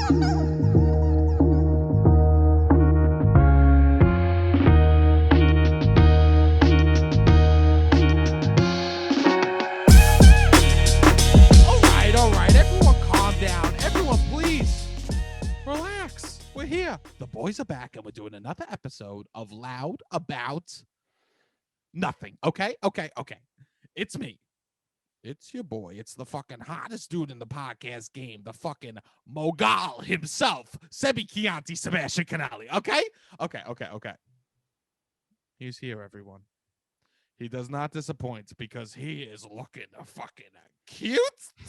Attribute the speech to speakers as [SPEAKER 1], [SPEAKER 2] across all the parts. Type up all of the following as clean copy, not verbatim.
[SPEAKER 1] All right. Everyone calm down. Everyone, please relax. We're here. The boys are back, and we're doing another episode of Loud About Nothing. Okay? It's me. It's your boy. It's the fucking hottest dude in the podcast game. The fucking Mogul himself. Sebastian Canali. Okay? Okay. He's here, everyone. He does not disappoint because he is looking fucking cute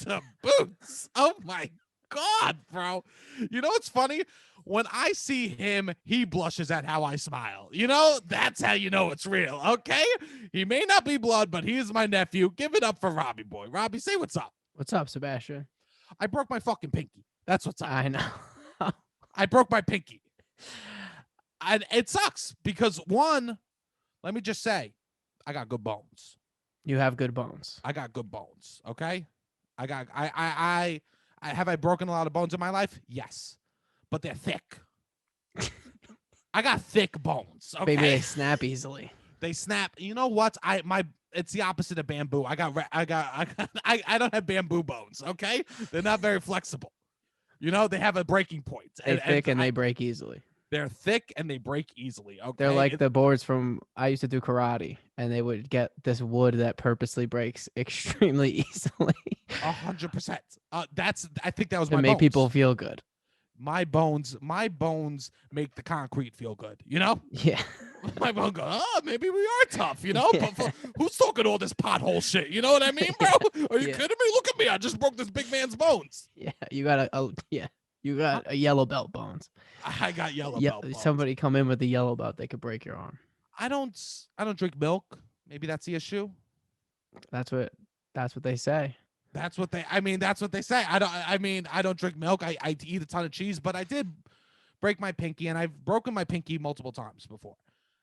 [SPEAKER 1] to boots. Oh my God, bro. You know what's funny? When I see him, he blushes at how I smile. You know, that's how you know it's real, okay? He may not be blood, but he is my nephew. Give it up for Robbie boy. Robbie, say what's up.
[SPEAKER 2] What's up, Sebastian?
[SPEAKER 1] I broke my fucking pinky. That's what's up.
[SPEAKER 2] I know.
[SPEAKER 1] I broke my pinky. And it sucks because one, let me just say, I got good bones.
[SPEAKER 2] You have good bones.
[SPEAKER 1] I got good bones. Okay. I have I broken a lot of bones in my life? Yes. But they're thick. I got thick bones. Okay.
[SPEAKER 2] Maybe they snap easily.
[SPEAKER 1] They snap. You know what? It's the opposite of bamboo. I don't have bamboo bones. Okay. They're not very flexible. You know, they have a breaking point.
[SPEAKER 2] They're thick and they break easily.
[SPEAKER 1] They're thick and they break easily. Okay.
[SPEAKER 2] They're like the boards from I used to do karate, and they would get this wood that purposely breaks extremely easily.
[SPEAKER 1] 100%. I think that was
[SPEAKER 2] to
[SPEAKER 1] my
[SPEAKER 2] make
[SPEAKER 1] bones.
[SPEAKER 2] people feel good.
[SPEAKER 1] My bones make the concrete feel good. You know?
[SPEAKER 2] Yeah.
[SPEAKER 1] My bone go, oh, maybe we are tough, you know?
[SPEAKER 2] Yeah.
[SPEAKER 1] But who's talking all this pothole shit? You know what I mean, bro? Are you
[SPEAKER 2] Yeah.
[SPEAKER 1] kidding me? Look at me. I just broke this big man's bones.
[SPEAKER 2] Yeah. You got a yellow belt bones.
[SPEAKER 1] I got yellow belt bones.
[SPEAKER 2] Somebody come in with the yellow belt, they could break your arm.
[SPEAKER 1] I don't drink milk. Maybe that's the issue.
[SPEAKER 2] That's what they say.
[SPEAKER 1] That's what they say. I don't drink milk. I eat a ton of cheese, but I did break my pinky, and I've broken my pinky multiple times before.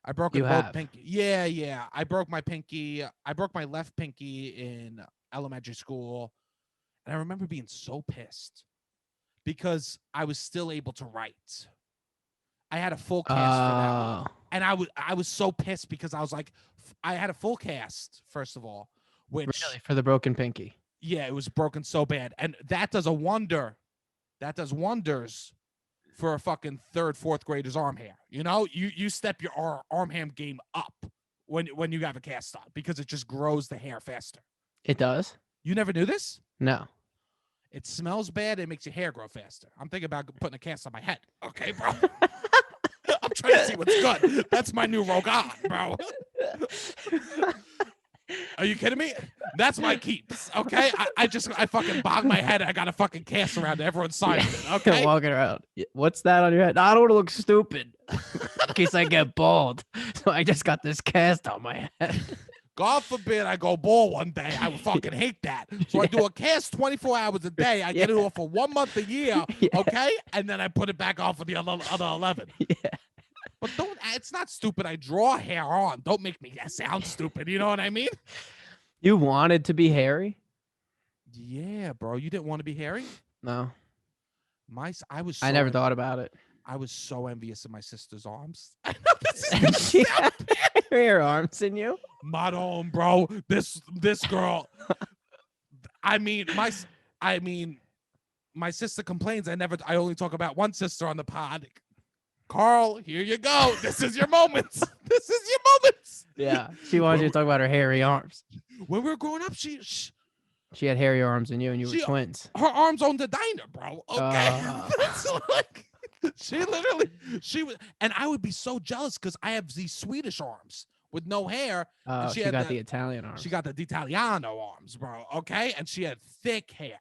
[SPEAKER 1] I broke both pinky. Yeah. I broke my pinky. I broke my left pinky in elementary school, and I remember being so pissed because I was still able to write. I had a full cast for that one. And I was so pissed because I was like, I had a full cast, first of all, which
[SPEAKER 2] Really, for the broken pinky.
[SPEAKER 1] Yeah, it was broken so bad. And that does a wonder. That does wonders for a fucking third, fourth grader's arm hair. You know, you step your arm hair game up when you have a cast on because it just grows the hair faster.
[SPEAKER 2] It does?
[SPEAKER 1] You never knew this?
[SPEAKER 2] No.
[SPEAKER 1] It smells bad. It makes your hair grow faster. I'm thinking about putting a cast on my head. Okay, bro. I'm trying to see what's good. That's my new Rogan, bro. Are you kidding me? That's my keeps. Okay, I fucking bog my head. I got a fucking cast around everyone's side of it. Okay,
[SPEAKER 2] walking around. What's that on your head? I don't want to look stupid in case I get bald. So I just got this cast on my head.
[SPEAKER 1] God forbid I go bald one day. I would fucking hate that. So I do a cast 24 hours a day. I get it off for 1 month a year. Okay, and then I put it back on for the other 11.
[SPEAKER 2] Yeah.
[SPEAKER 1] But it's not stupid. I draw hair on. Don't make me sound stupid. You know what I mean?
[SPEAKER 2] You wanted to be hairy?
[SPEAKER 1] Yeah, bro. You didn't want to be hairy?
[SPEAKER 2] No.
[SPEAKER 1] I
[SPEAKER 2] never thought about it.
[SPEAKER 1] I was so envious of my sister's arms. I know this is gonna sound bad.
[SPEAKER 2] Her arms in you?
[SPEAKER 1] Madon, bro. This girl. I mean, my sister complains. I only talk about one sister on the pod. Carl, here you go. This is your moments. This is your moments.
[SPEAKER 2] Yeah, she wanted you to talk about her hairy arms.
[SPEAKER 1] When we were growing up, she
[SPEAKER 2] had hairy arms in you, and you were twins.
[SPEAKER 1] Her arms owned the diner, bro. Okay, so like, she was, and I would be so jealous because I have these Swedish arms with no hair.
[SPEAKER 2] And she got the Italian arms.
[SPEAKER 1] She got the D'Italiano arms, bro. Okay, and she had thick hair.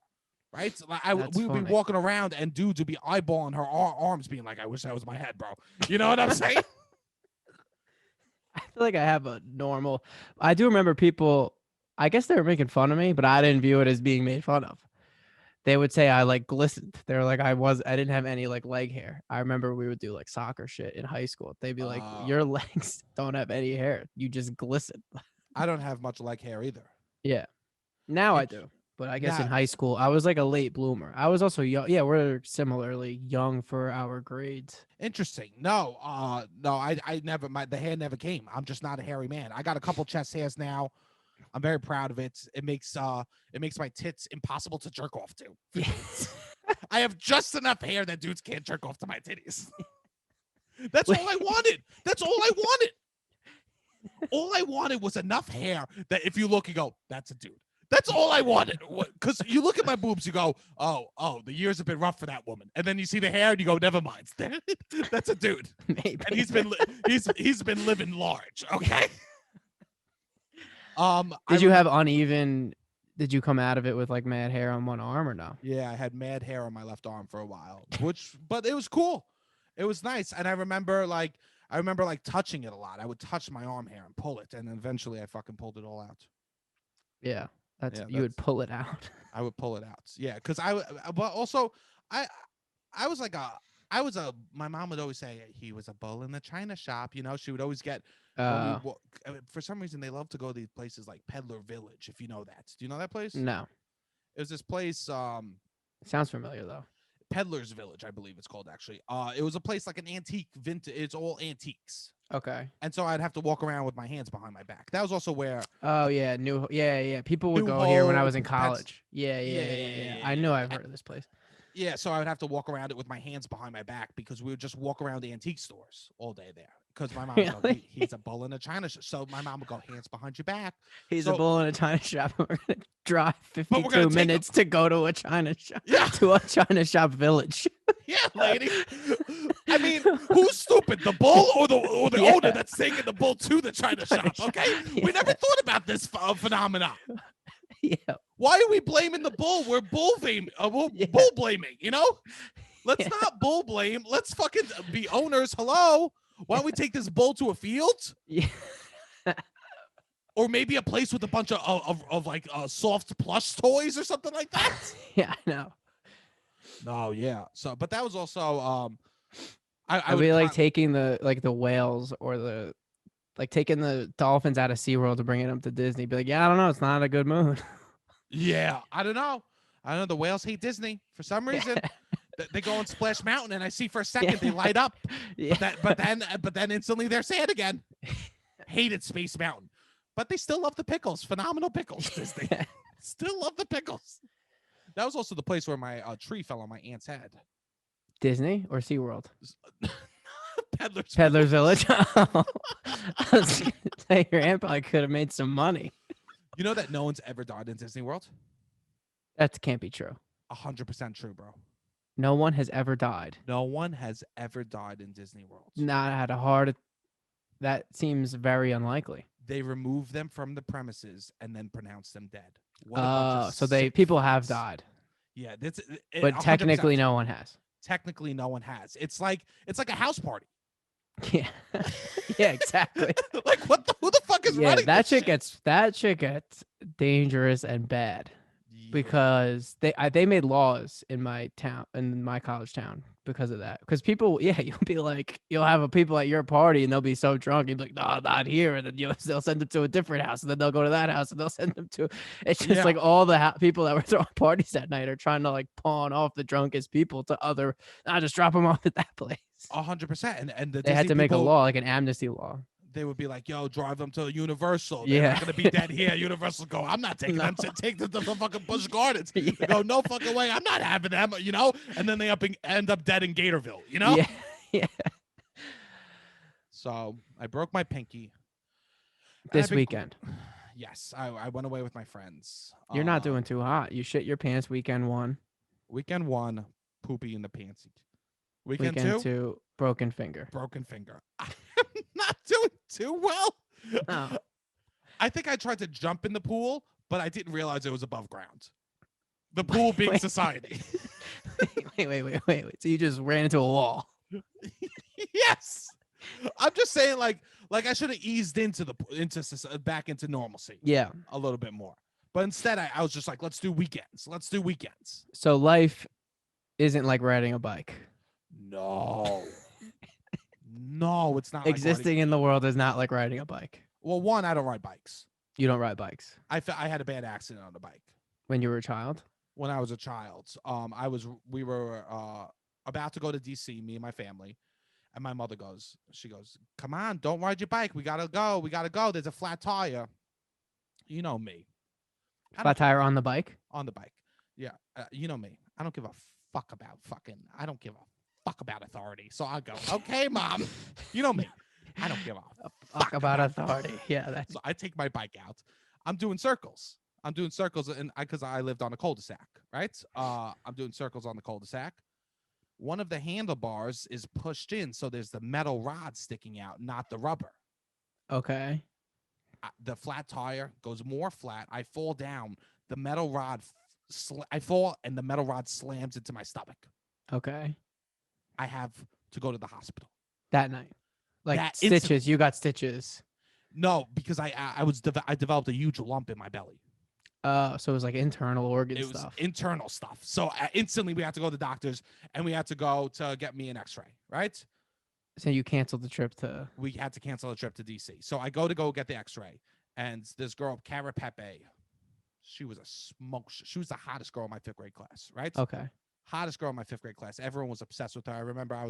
[SPEAKER 1] Right? So we would be walking around and dudes would be eyeballing her arms being like, I wish that was my head, bro. You know what I'm saying?
[SPEAKER 2] I feel like I have a normal... I do remember people... I guess they were making fun of me, but I didn't view it as being made fun of. They would say I like glistened. They were like, I didn't have any like leg hair. I remember we would do like soccer shit in high school. They'd be like, your legs don't have any hair. You just glisten.
[SPEAKER 1] I don't have much leg hair either.
[SPEAKER 2] Yeah. Now I do. But I guess in
[SPEAKER 1] Now,
[SPEAKER 2] high school, I was like a late bloomer. I was also young. Yeah, we're similarly young for our grades.
[SPEAKER 1] interesting. No, no, I never. The hair never came. I'm just not a hairy man. I got a couple chest hairs now. I'm very proud of it. It makes my tits impossible to jerk off to.
[SPEAKER 2] Yeah.
[SPEAKER 1] I have just enough hair that dudes can't jerk off to my titties. That's all I wanted. That's all I wanted. All I wanted was enough hair that if you look, you go, that's a dude. That's all I wanted. Because you look at my boobs, you go, oh, the years have been rough for that woman. And then you see the hair and you go, never mind. That's a dude.
[SPEAKER 2] Maybe.
[SPEAKER 1] And he's been living large. Okay.
[SPEAKER 2] Did you have uneven? Did you come out of it with like mad hair on one arm or no?
[SPEAKER 1] Yeah, I had mad hair on my left arm for a while, but it was cool. It was nice, and I remember like touching it a lot. I would touch my arm hair and pull it, and then eventually I fucking pulled it all out.
[SPEAKER 2] Yeah, you would pull it out.
[SPEAKER 1] I would pull it out. Yeah, because but also I was like my mom would always say he was a bull in the china shop. You know, she would always get. For some reason, they love to go to these places like Peddler Village. If you know that, do you know that place?
[SPEAKER 2] No.
[SPEAKER 1] It was this place.
[SPEAKER 2] Sounds familiar though.
[SPEAKER 1] Peddler's Village, I believe it's called actually. It was a place like an antique vintage. It's all antiques.
[SPEAKER 2] Okay.
[SPEAKER 1] And so I'd have to walk around with my hands behind my back. That was also where.
[SPEAKER 2] Oh yeah, yeah. People would go here when I was in college. Yeah. I know I've heard of this place.
[SPEAKER 1] Yeah, so I would have to walk around it with my hands behind my back because we would just walk around the antique stores all day there. Because my mom would go, he's a bull in a china shop. So my mom would go, hands behind your back.
[SPEAKER 2] He's a bull in a china shop. We're gonna drive 52 minutes to go to a china shop.
[SPEAKER 1] Yeah.
[SPEAKER 2] To a china shop village.
[SPEAKER 1] Yeah, lady. I mean, who's stupid, the bull or the owner that's taking the bull to the china shop? Okay, we never thought about this phenomenon.
[SPEAKER 2] Yeah.
[SPEAKER 1] Why are we blaming the bull? We're bull blaming. You know, let's not bull blame. Let's fucking be owners. Hello. Why don't we take this bull to a field?
[SPEAKER 2] Yeah.
[SPEAKER 1] Or maybe a place with a bunch of like soft plush toys or something like that.
[SPEAKER 2] Yeah, I know.
[SPEAKER 1] No, yeah. So, but that was also
[SPEAKER 2] I would be like taking the whales or taking the dolphins out of SeaWorld to bringing them to Disney. Be like, yeah, I don't know, it's not a good mood.
[SPEAKER 1] Yeah, I don't know. The whales hate Disney for some reason. They go on Splash Mountain, and I see for a second they light up. Yeah. But then instantly they're sad again. Hated Space Mountain, but they still love the pickles. Phenomenal pickles, Disney. Still love the pickles. That was also the place where my tree fell on my aunt's head.
[SPEAKER 2] Disney or SeaWorld?
[SPEAKER 1] Peddler's
[SPEAKER 2] Village. I was gonna say your aunt probably could have made some money.
[SPEAKER 1] You know that no one's ever died in Disney World?
[SPEAKER 2] That can't be true.
[SPEAKER 1] 100% true, bro.
[SPEAKER 2] No one has ever died.
[SPEAKER 1] No one has ever died in Disney World.
[SPEAKER 2] Not had a heart. That seems very
[SPEAKER 1] They remove them from the premises and then pronounce them dead.
[SPEAKER 2] So people have died.
[SPEAKER 1] Yeah,
[SPEAKER 2] but technically no one has.
[SPEAKER 1] Technically no one has. It's like a house party.
[SPEAKER 2] Yeah. Yeah, exactly.
[SPEAKER 1] Like who the fuck is running
[SPEAKER 2] that shit gets dangerous and bad. Because they made laws in my college town because of that. Because people, you'll be like, you'll have people at your party and they'll be so drunk, you'll be like, no, not here, and then they'll send them to a different house, and then they'll go to that house and they'll send them to. It's just like all the people that were throwing parties that night are trying to like pawn off the drunkest people to other. Just drop them off at that place.
[SPEAKER 1] 100%, and
[SPEAKER 2] they had to make a law, like an amnesty law.
[SPEAKER 1] They would be like, yo, drive them to Universal. They're not going to be dead here. Universal go, I'm not taking them. Take them to the fucking Busch Gardens. They go, no fucking way. I'm not having them, you know? And then they end up dead in Gatorville, you know?
[SPEAKER 2] Yeah.
[SPEAKER 1] So I broke my pinky.
[SPEAKER 2] This weekend.
[SPEAKER 1] Yes. I went away with my friends.
[SPEAKER 2] You're not doing too hot. You shit your pants weekend 1.
[SPEAKER 1] Weekend 1, poopy in the pantsy. Weekend
[SPEAKER 2] 2, broken finger.
[SPEAKER 1] Broken finger. I'm not doing too well.
[SPEAKER 2] No.
[SPEAKER 1] I think I tried to jump in the pool, but I didn't realize it was above ground. The pool being society.
[SPEAKER 2] Wait. So you just ran into a wall?
[SPEAKER 1] Yes. I'm just saying, like I should have eased back into normalcy.
[SPEAKER 2] Yeah,
[SPEAKER 1] a little bit more. But instead, I was just like, let's do weekends.
[SPEAKER 2] So life isn't like riding a bike.
[SPEAKER 1] No, it's not.
[SPEAKER 2] Existing in the world is not like riding a bike.
[SPEAKER 1] Well, one, I don't ride bikes.
[SPEAKER 2] You don't ride bikes.
[SPEAKER 1] I had a bad accident on the bike.
[SPEAKER 2] When you were a child?
[SPEAKER 1] when I was a child. We were about to go to DC, me and my family, and my mother she goes, "Come on, don't ride your bike. We gotta go. We gotta go. There's a flat tire." You know me. I don't
[SPEAKER 2] Flat
[SPEAKER 1] give a
[SPEAKER 2] tire on the bike?
[SPEAKER 1] on the bike. Yeah, you know me. I don't give a fuck about fucking. I don't give a fuck about authority. So I go, "Okay, mom." You know me. I don't give a
[SPEAKER 2] Fuck about authority. Yeah, that's
[SPEAKER 1] So I take my bike out. I'm doing circles. And because I lived on a cul-de-sac, right? I'm doing circles on the cul-de-sac. One of the handlebars is pushed in, so there's the metal rod sticking out, not the rubber.
[SPEAKER 2] okay.
[SPEAKER 1] The flat tire goes more flat. I fall down. The metal rod, I fall, and the metal rod slams into my stomach.
[SPEAKER 2] Okay.
[SPEAKER 1] I have to go to the hospital
[SPEAKER 2] That night. Like
[SPEAKER 1] that
[SPEAKER 2] stitches. You got stitches.
[SPEAKER 1] No, because I developed a huge lump in my belly.
[SPEAKER 2] So it was like internal organ
[SPEAKER 1] It was
[SPEAKER 2] stuff.
[SPEAKER 1] internal stuff. So instantly we had to go to the doctors, and we had to go to get me an X-ray. Right?
[SPEAKER 2] So you canceled the trip to.
[SPEAKER 1] We had to cancel a trip to DC. So I go get the X-ray, and this girl, Cara Pepe, she was a smoke. She was the hottest girl in my 5th grade class. Right?
[SPEAKER 2] Okay.
[SPEAKER 1] Hottest girl in my 5th grade class. Everyone was obsessed with her. I remember I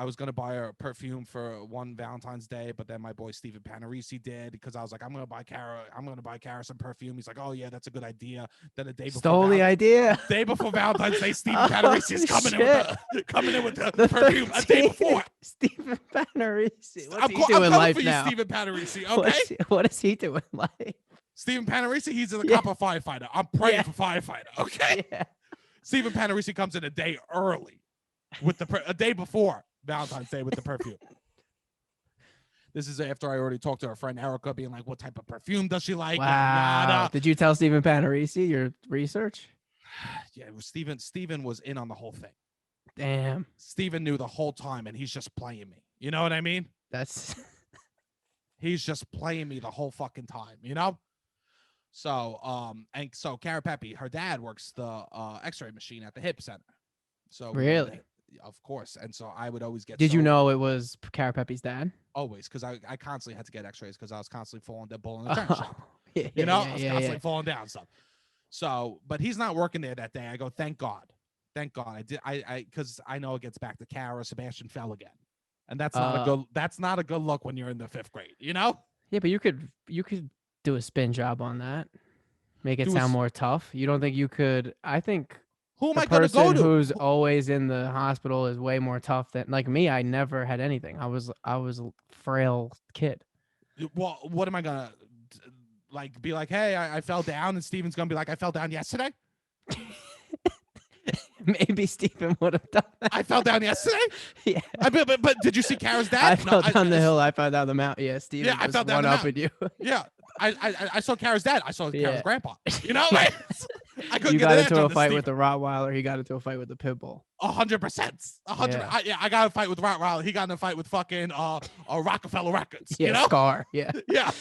[SPEAKER 1] was gonna buy her a perfume for one Valentine's Day, but then my boy Stephen Panarisi did, because I was like, I'm gonna buy Cara some perfume. He's like, oh yeah, that's a good idea. Then the day before
[SPEAKER 2] Stole the idea.
[SPEAKER 1] day before Valentine's Day, Stephen
[SPEAKER 2] Oh,
[SPEAKER 1] Panarisi is coming in with the perfume a day before.
[SPEAKER 2] Stephen Panarisi. What's
[SPEAKER 1] I'm
[SPEAKER 2] he doing
[SPEAKER 1] coming
[SPEAKER 2] life
[SPEAKER 1] for
[SPEAKER 2] now?
[SPEAKER 1] you, Stephen Panarisi. Okay,
[SPEAKER 2] What is he doing life?
[SPEAKER 1] Stephen Panarisi, he's a
[SPEAKER 2] Yeah.
[SPEAKER 1] cop or firefighter. I'm praying
[SPEAKER 2] Yeah.
[SPEAKER 1] for firefighter. Okay,
[SPEAKER 2] Yeah.
[SPEAKER 1] Stephen Panarisi comes in a day early with a day before Valentine's Day with the perfume. This is after I already talked to her friend Erica, being like, what type of perfume does she like?
[SPEAKER 2] Wow. Did you tell Stephen Panarisi your research?
[SPEAKER 1] Yeah, it was Steven was in on the whole thing.
[SPEAKER 2] Damn.
[SPEAKER 1] Steven knew the whole time, and he's just playing me. You know what I mean?
[SPEAKER 2] That's
[SPEAKER 1] He's just playing me the whole fucking time, you know? So, and so Cara Pepe, her dad works the X-ray machine at the hip center. So
[SPEAKER 2] really.
[SPEAKER 1] Of course. And so I would always get.
[SPEAKER 2] Did you know it was Cara Pepe's dad?
[SPEAKER 1] Always, because I constantly had to get X-rays because I was constantly falling down, bull in the trench shop.
[SPEAKER 2] Yeah,
[SPEAKER 1] You know,
[SPEAKER 2] yeah,
[SPEAKER 1] I was
[SPEAKER 2] yeah,
[SPEAKER 1] constantly falling down stuff. So, but he's not working there that day. I go, thank God. Because I know it gets back to Cara. Sebastian fell again, and that's not a good look when you're in the 5th grade. You know?
[SPEAKER 2] Yeah, but you could do a spin job on that. Make it sound more tough. You don't think you could? I think.
[SPEAKER 1] Who am
[SPEAKER 2] the
[SPEAKER 1] I going to go
[SPEAKER 2] person
[SPEAKER 1] to?
[SPEAKER 2] who's always in the hospital is way more tough than like me. I never had anything. I was a frail kid.
[SPEAKER 1] Well, what am I gonna like? Be like, hey, I fell down, and Steven's gonna be like, I fell down yesterday.
[SPEAKER 2] Maybe Stephen would have done that.
[SPEAKER 1] I fell down yesterday.
[SPEAKER 2] Yeah.
[SPEAKER 1] But did you see Cara's dad?
[SPEAKER 2] I fell down the hill. I fell down the mountain. Yeah, Stephen.
[SPEAKER 1] Yeah, I fell down the mountain.
[SPEAKER 2] You.
[SPEAKER 1] Yeah, I saw Cara's dad. I saw Cara's grandpa. You know,
[SPEAKER 2] Yeah.
[SPEAKER 1] I couldn't
[SPEAKER 2] You
[SPEAKER 1] get
[SPEAKER 2] got
[SPEAKER 1] an
[SPEAKER 2] into
[SPEAKER 1] answer
[SPEAKER 2] a
[SPEAKER 1] on
[SPEAKER 2] fight
[SPEAKER 1] Stephen.
[SPEAKER 2] with the Rottweiler. He got into a fight with the pit bull.
[SPEAKER 1] 100%. 100.
[SPEAKER 2] Yeah.
[SPEAKER 1] I got in a fight with Rottweiler. He got in a fight with fucking Rockefeller Records.
[SPEAKER 2] Yeah,
[SPEAKER 1] you know?
[SPEAKER 2] Scar. Yeah.
[SPEAKER 1] Yeah,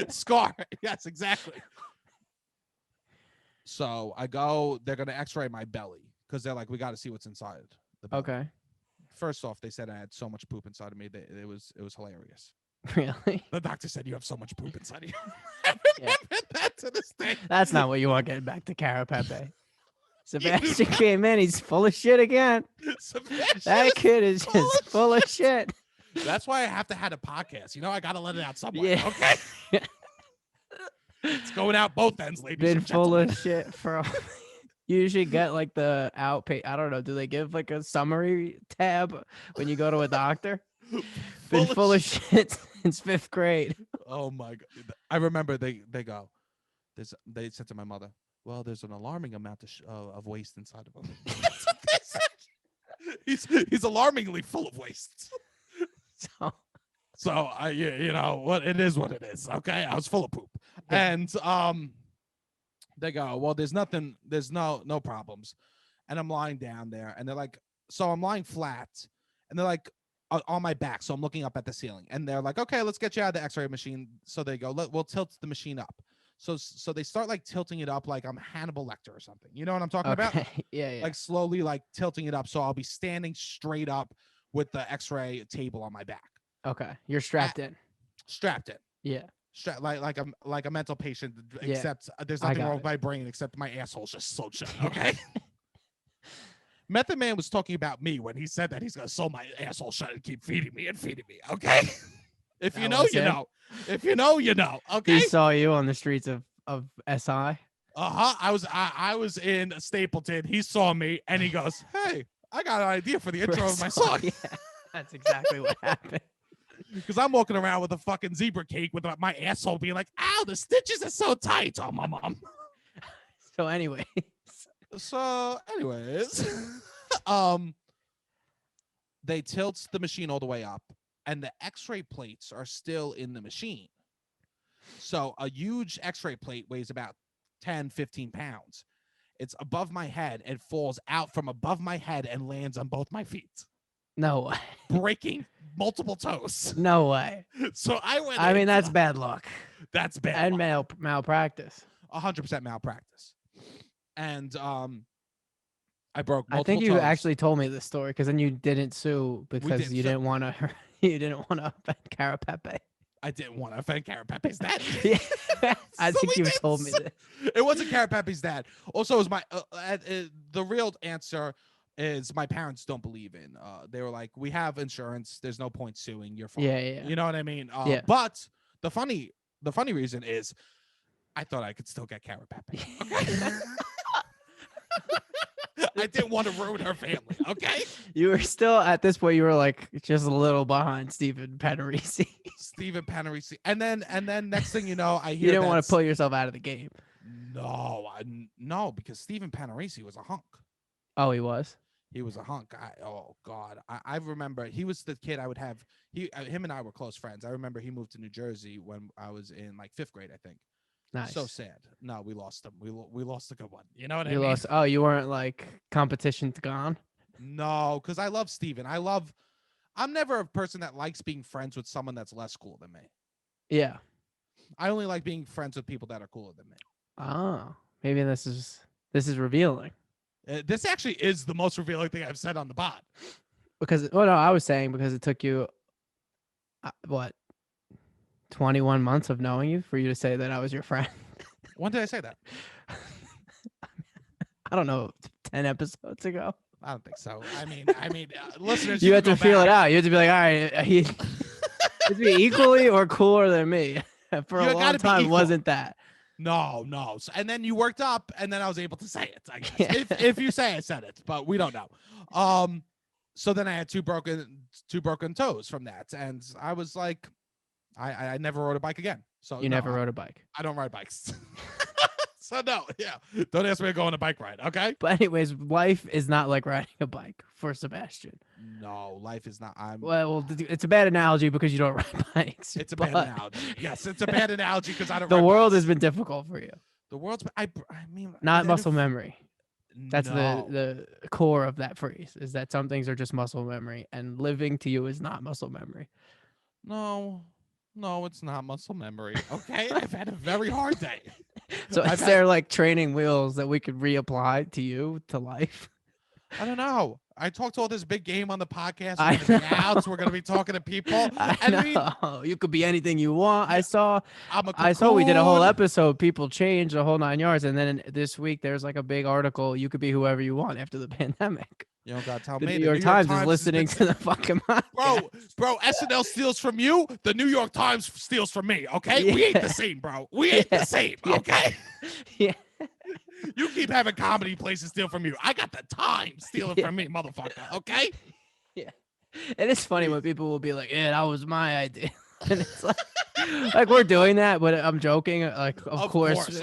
[SPEAKER 1] Scar. Yes, exactly. So I go. They're gonna X-ray my belly because they're like, we got to see what's inside the belly.
[SPEAKER 2] Okay.
[SPEAKER 1] First off, they said I had so much poop inside of me that it was hilarious.
[SPEAKER 2] Really?
[SPEAKER 1] The doctor said you have so much poop inside of you.
[SPEAKER 2] Yeah.
[SPEAKER 1] That to this day.
[SPEAKER 2] That's not what you want getting back to Cara Pepe. Sebastian came in. He's full of shit again. That kid is just full of shit.
[SPEAKER 1] That's why I have to have a podcast. You know, I got to let it out somewhere.
[SPEAKER 2] Yeah.
[SPEAKER 1] Okay. It's going out both ends, ladies
[SPEAKER 2] Been
[SPEAKER 1] and
[SPEAKER 2] full
[SPEAKER 1] gentlemen.
[SPEAKER 2] of shit from. You usually get like the outpay. I don't know. Do they give like a summary tab when you go to a doctor? Been full of shit since 5th grade.
[SPEAKER 1] Oh my God. I remember they go, they said to my mother, well, there's an alarming amount of waste inside of him. That's what they said. He's alarmingly full of waste. So I, you know what, it is what it is. Okay. I was full of poop.
[SPEAKER 2] Yeah.
[SPEAKER 1] And, they go, well, there's no problems. And I'm lying down there, and they're like, so I'm lying flat, and they're like on my back. So I'm looking up at the ceiling, and they're like, okay, let's get you out of the X-ray machine. So they go, we'll tilt the machine up. So they start like tilting it up like I'm Hannibal Lecter or something. You know what I'm talking about?
[SPEAKER 2] Yeah.
[SPEAKER 1] Like slowly like tilting it up. So I'll be standing straight up with the X-ray table on my back.
[SPEAKER 2] Okay. You're strapped in.
[SPEAKER 1] Strapped in.
[SPEAKER 2] Yeah.
[SPEAKER 1] like a mental patient,
[SPEAKER 2] Yeah,
[SPEAKER 1] except there's
[SPEAKER 2] I
[SPEAKER 1] nothing
[SPEAKER 2] got
[SPEAKER 1] wrong with
[SPEAKER 2] it.
[SPEAKER 1] my brain except my asshole's just sewed shut. Okay. Method Man was talking about me when he said that he's gonna sew my asshole shut and keep feeding me and feeding me. Okay. If you
[SPEAKER 2] That
[SPEAKER 1] know,
[SPEAKER 2] was
[SPEAKER 1] you
[SPEAKER 2] him.
[SPEAKER 1] know. If you know, you know. Okay.
[SPEAKER 2] He saw you on the streets of SI.
[SPEAKER 1] I was in Stapleton. He saw me and he goes, "Hey, I got an idea for the intro of my song."
[SPEAKER 2] Yeah, that's exactly what happened.
[SPEAKER 1] Because I'm walking around with a fucking zebra cake with my asshole being like, "Ow, the stitches are so tight." Oh, my mom.
[SPEAKER 2] So anyway,
[SPEAKER 1] So, anyways, they tilt the machine all the way up, and the X-ray plates are still in the machine. So a huge X-ray plate weighs about 10, 15 pounds. It's above my head and falls out from above my head and lands on both my feet,
[SPEAKER 2] no way.
[SPEAKER 1] breaking multiple toes.
[SPEAKER 2] No way.
[SPEAKER 1] So I went.
[SPEAKER 2] I mean, that's bad luck
[SPEAKER 1] That's bad.
[SPEAKER 2] and
[SPEAKER 1] luck.
[SPEAKER 2] malpractice.
[SPEAKER 1] 100% malpractice. And I broke multiple
[SPEAKER 2] I think you
[SPEAKER 1] toes.
[SPEAKER 2] actually told me this story because then you didn't sue because
[SPEAKER 1] did.
[SPEAKER 2] you didn't want to. You didn't want to offend Carapepe.
[SPEAKER 1] I didn't want to offend Carapepe's dad.
[SPEAKER 2] Yeah, I
[SPEAKER 1] So
[SPEAKER 2] think
[SPEAKER 1] we
[SPEAKER 2] you
[SPEAKER 1] did
[SPEAKER 2] told me
[SPEAKER 1] so-
[SPEAKER 2] this.
[SPEAKER 1] It wasn't Carapepe's dad. Also, it was my the real answer is my parents don't believe in. They were like, we have insurance. There's no point suing. You're fine.
[SPEAKER 2] Yeah, yeah.
[SPEAKER 1] You know what I mean?
[SPEAKER 2] Yeah.
[SPEAKER 1] But the funny reason is, I thought I could still get Carapepe. Okay. I didn't want to ruin her family. Okay.
[SPEAKER 2] You were still at this point. You were like just a little behind Stephen Panarisi.
[SPEAKER 1] Stephen Panarisi, and then next thing you know, I hear
[SPEAKER 2] You didn't want to pull yourself out of the game.
[SPEAKER 1] No, because Stephen Panarisi was a hunk.
[SPEAKER 2] Oh, he was.
[SPEAKER 1] He was a hunk. Oh God, I remember he was the kid I would have. Him and I were close friends. I remember he moved to New Jersey when I was in like 5th grade, I think.
[SPEAKER 2] Nice.
[SPEAKER 1] So sad. No, we lost him. We lost a good one. You know what I
[SPEAKER 2] You
[SPEAKER 1] mean?
[SPEAKER 2] lost. Oh, you weren't like competition's gone.
[SPEAKER 1] No, because I love Steven. I'm never a person that likes being friends with someone that's less cool than me.
[SPEAKER 2] Yeah.
[SPEAKER 1] I only like being friends with people that are cooler than me.
[SPEAKER 2] Oh, maybe this is revealing.
[SPEAKER 1] This actually is the most revealing thing I've said on the pod.
[SPEAKER 2] Because no, I was saying because it took you what 21 months of knowing you for you to say that I was your friend.
[SPEAKER 1] When did I say that?
[SPEAKER 2] I don't know, 10 episodes ago.
[SPEAKER 1] I don't think so. I mean, listeners,
[SPEAKER 2] You had
[SPEAKER 1] can
[SPEAKER 2] to
[SPEAKER 1] go
[SPEAKER 2] feel
[SPEAKER 1] back.
[SPEAKER 2] it out. You had to be like, all right, he is he equally or cooler than me? For
[SPEAKER 1] You
[SPEAKER 2] a
[SPEAKER 1] gotta
[SPEAKER 2] long
[SPEAKER 1] be
[SPEAKER 2] time,
[SPEAKER 1] equal.
[SPEAKER 2] wasn't that?
[SPEAKER 1] No. So, and then you worked up, and then I was able to say it. I guess
[SPEAKER 2] Yeah.
[SPEAKER 1] if you say I said it, but we don't know. So then I had two broken toes from that, and I was like, I never rode a bike again. So
[SPEAKER 2] You
[SPEAKER 1] no,
[SPEAKER 2] never rode a bike.
[SPEAKER 1] I don't ride bikes. So no, yeah. Don't ask me to go on a bike ride, okay?
[SPEAKER 2] But anyways, life is not like riding a bike for Sebastian.
[SPEAKER 1] No, life is not.
[SPEAKER 2] Well, it's a bad analogy because you don't ride bikes.
[SPEAKER 1] It's a bad
[SPEAKER 2] but
[SPEAKER 1] analogy. Yes, it's a bad analogy because I don't.
[SPEAKER 2] The
[SPEAKER 1] ride
[SPEAKER 2] world
[SPEAKER 1] bikes.
[SPEAKER 2] has been difficult for you.
[SPEAKER 1] The world's. I mean,
[SPEAKER 2] Not
[SPEAKER 1] that
[SPEAKER 2] muscle
[SPEAKER 1] if-
[SPEAKER 2] memory. That's
[SPEAKER 1] no.
[SPEAKER 2] the core of that phrase, is that some things are just muscle memory and living to you is not muscle memory.
[SPEAKER 1] No, it's not muscle memory. Okay, I've had a very hard day.
[SPEAKER 2] So
[SPEAKER 1] I've
[SPEAKER 2] is
[SPEAKER 1] had-
[SPEAKER 2] there like training wheels that we could reapply to you to life?
[SPEAKER 1] I don't know. I talked all this big game on the podcast.
[SPEAKER 2] I
[SPEAKER 1] We're gonna be
[SPEAKER 2] know.
[SPEAKER 1] out. We're gonna be talking to people.
[SPEAKER 2] I know. You could be anything you want. I saw we did a whole
[SPEAKER 1] cocoon.
[SPEAKER 2] episode. People changed the whole 9 yards, and then this week there's like a big article. You could be whoever you want after the pandemic.
[SPEAKER 1] You don't gotta tell
[SPEAKER 2] The
[SPEAKER 1] me.
[SPEAKER 2] New York Times is listening
[SPEAKER 1] been-
[SPEAKER 2] to the fucking podcast.
[SPEAKER 1] Bro, SNL steals from you. The New York Times steals from me. Okay, we ain't
[SPEAKER 2] Yeah.
[SPEAKER 1] the same, bro. We ain't the same.
[SPEAKER 2] Yeah.
[SPEAKER 1] Okay,
[SPEAKER 2] Yeah.
[SPEAKER 1] you keep having comedy places steal from you. I got the Times stealing
[SPEAKER 2] Yeah.
[SPEAKER 1] from me, motherfucker. Okay.
[SPEAKER 2] It is funny when people will be like, "Yeah, that was my idea," and it's like we're doing that, but I'm joking. Like, of course,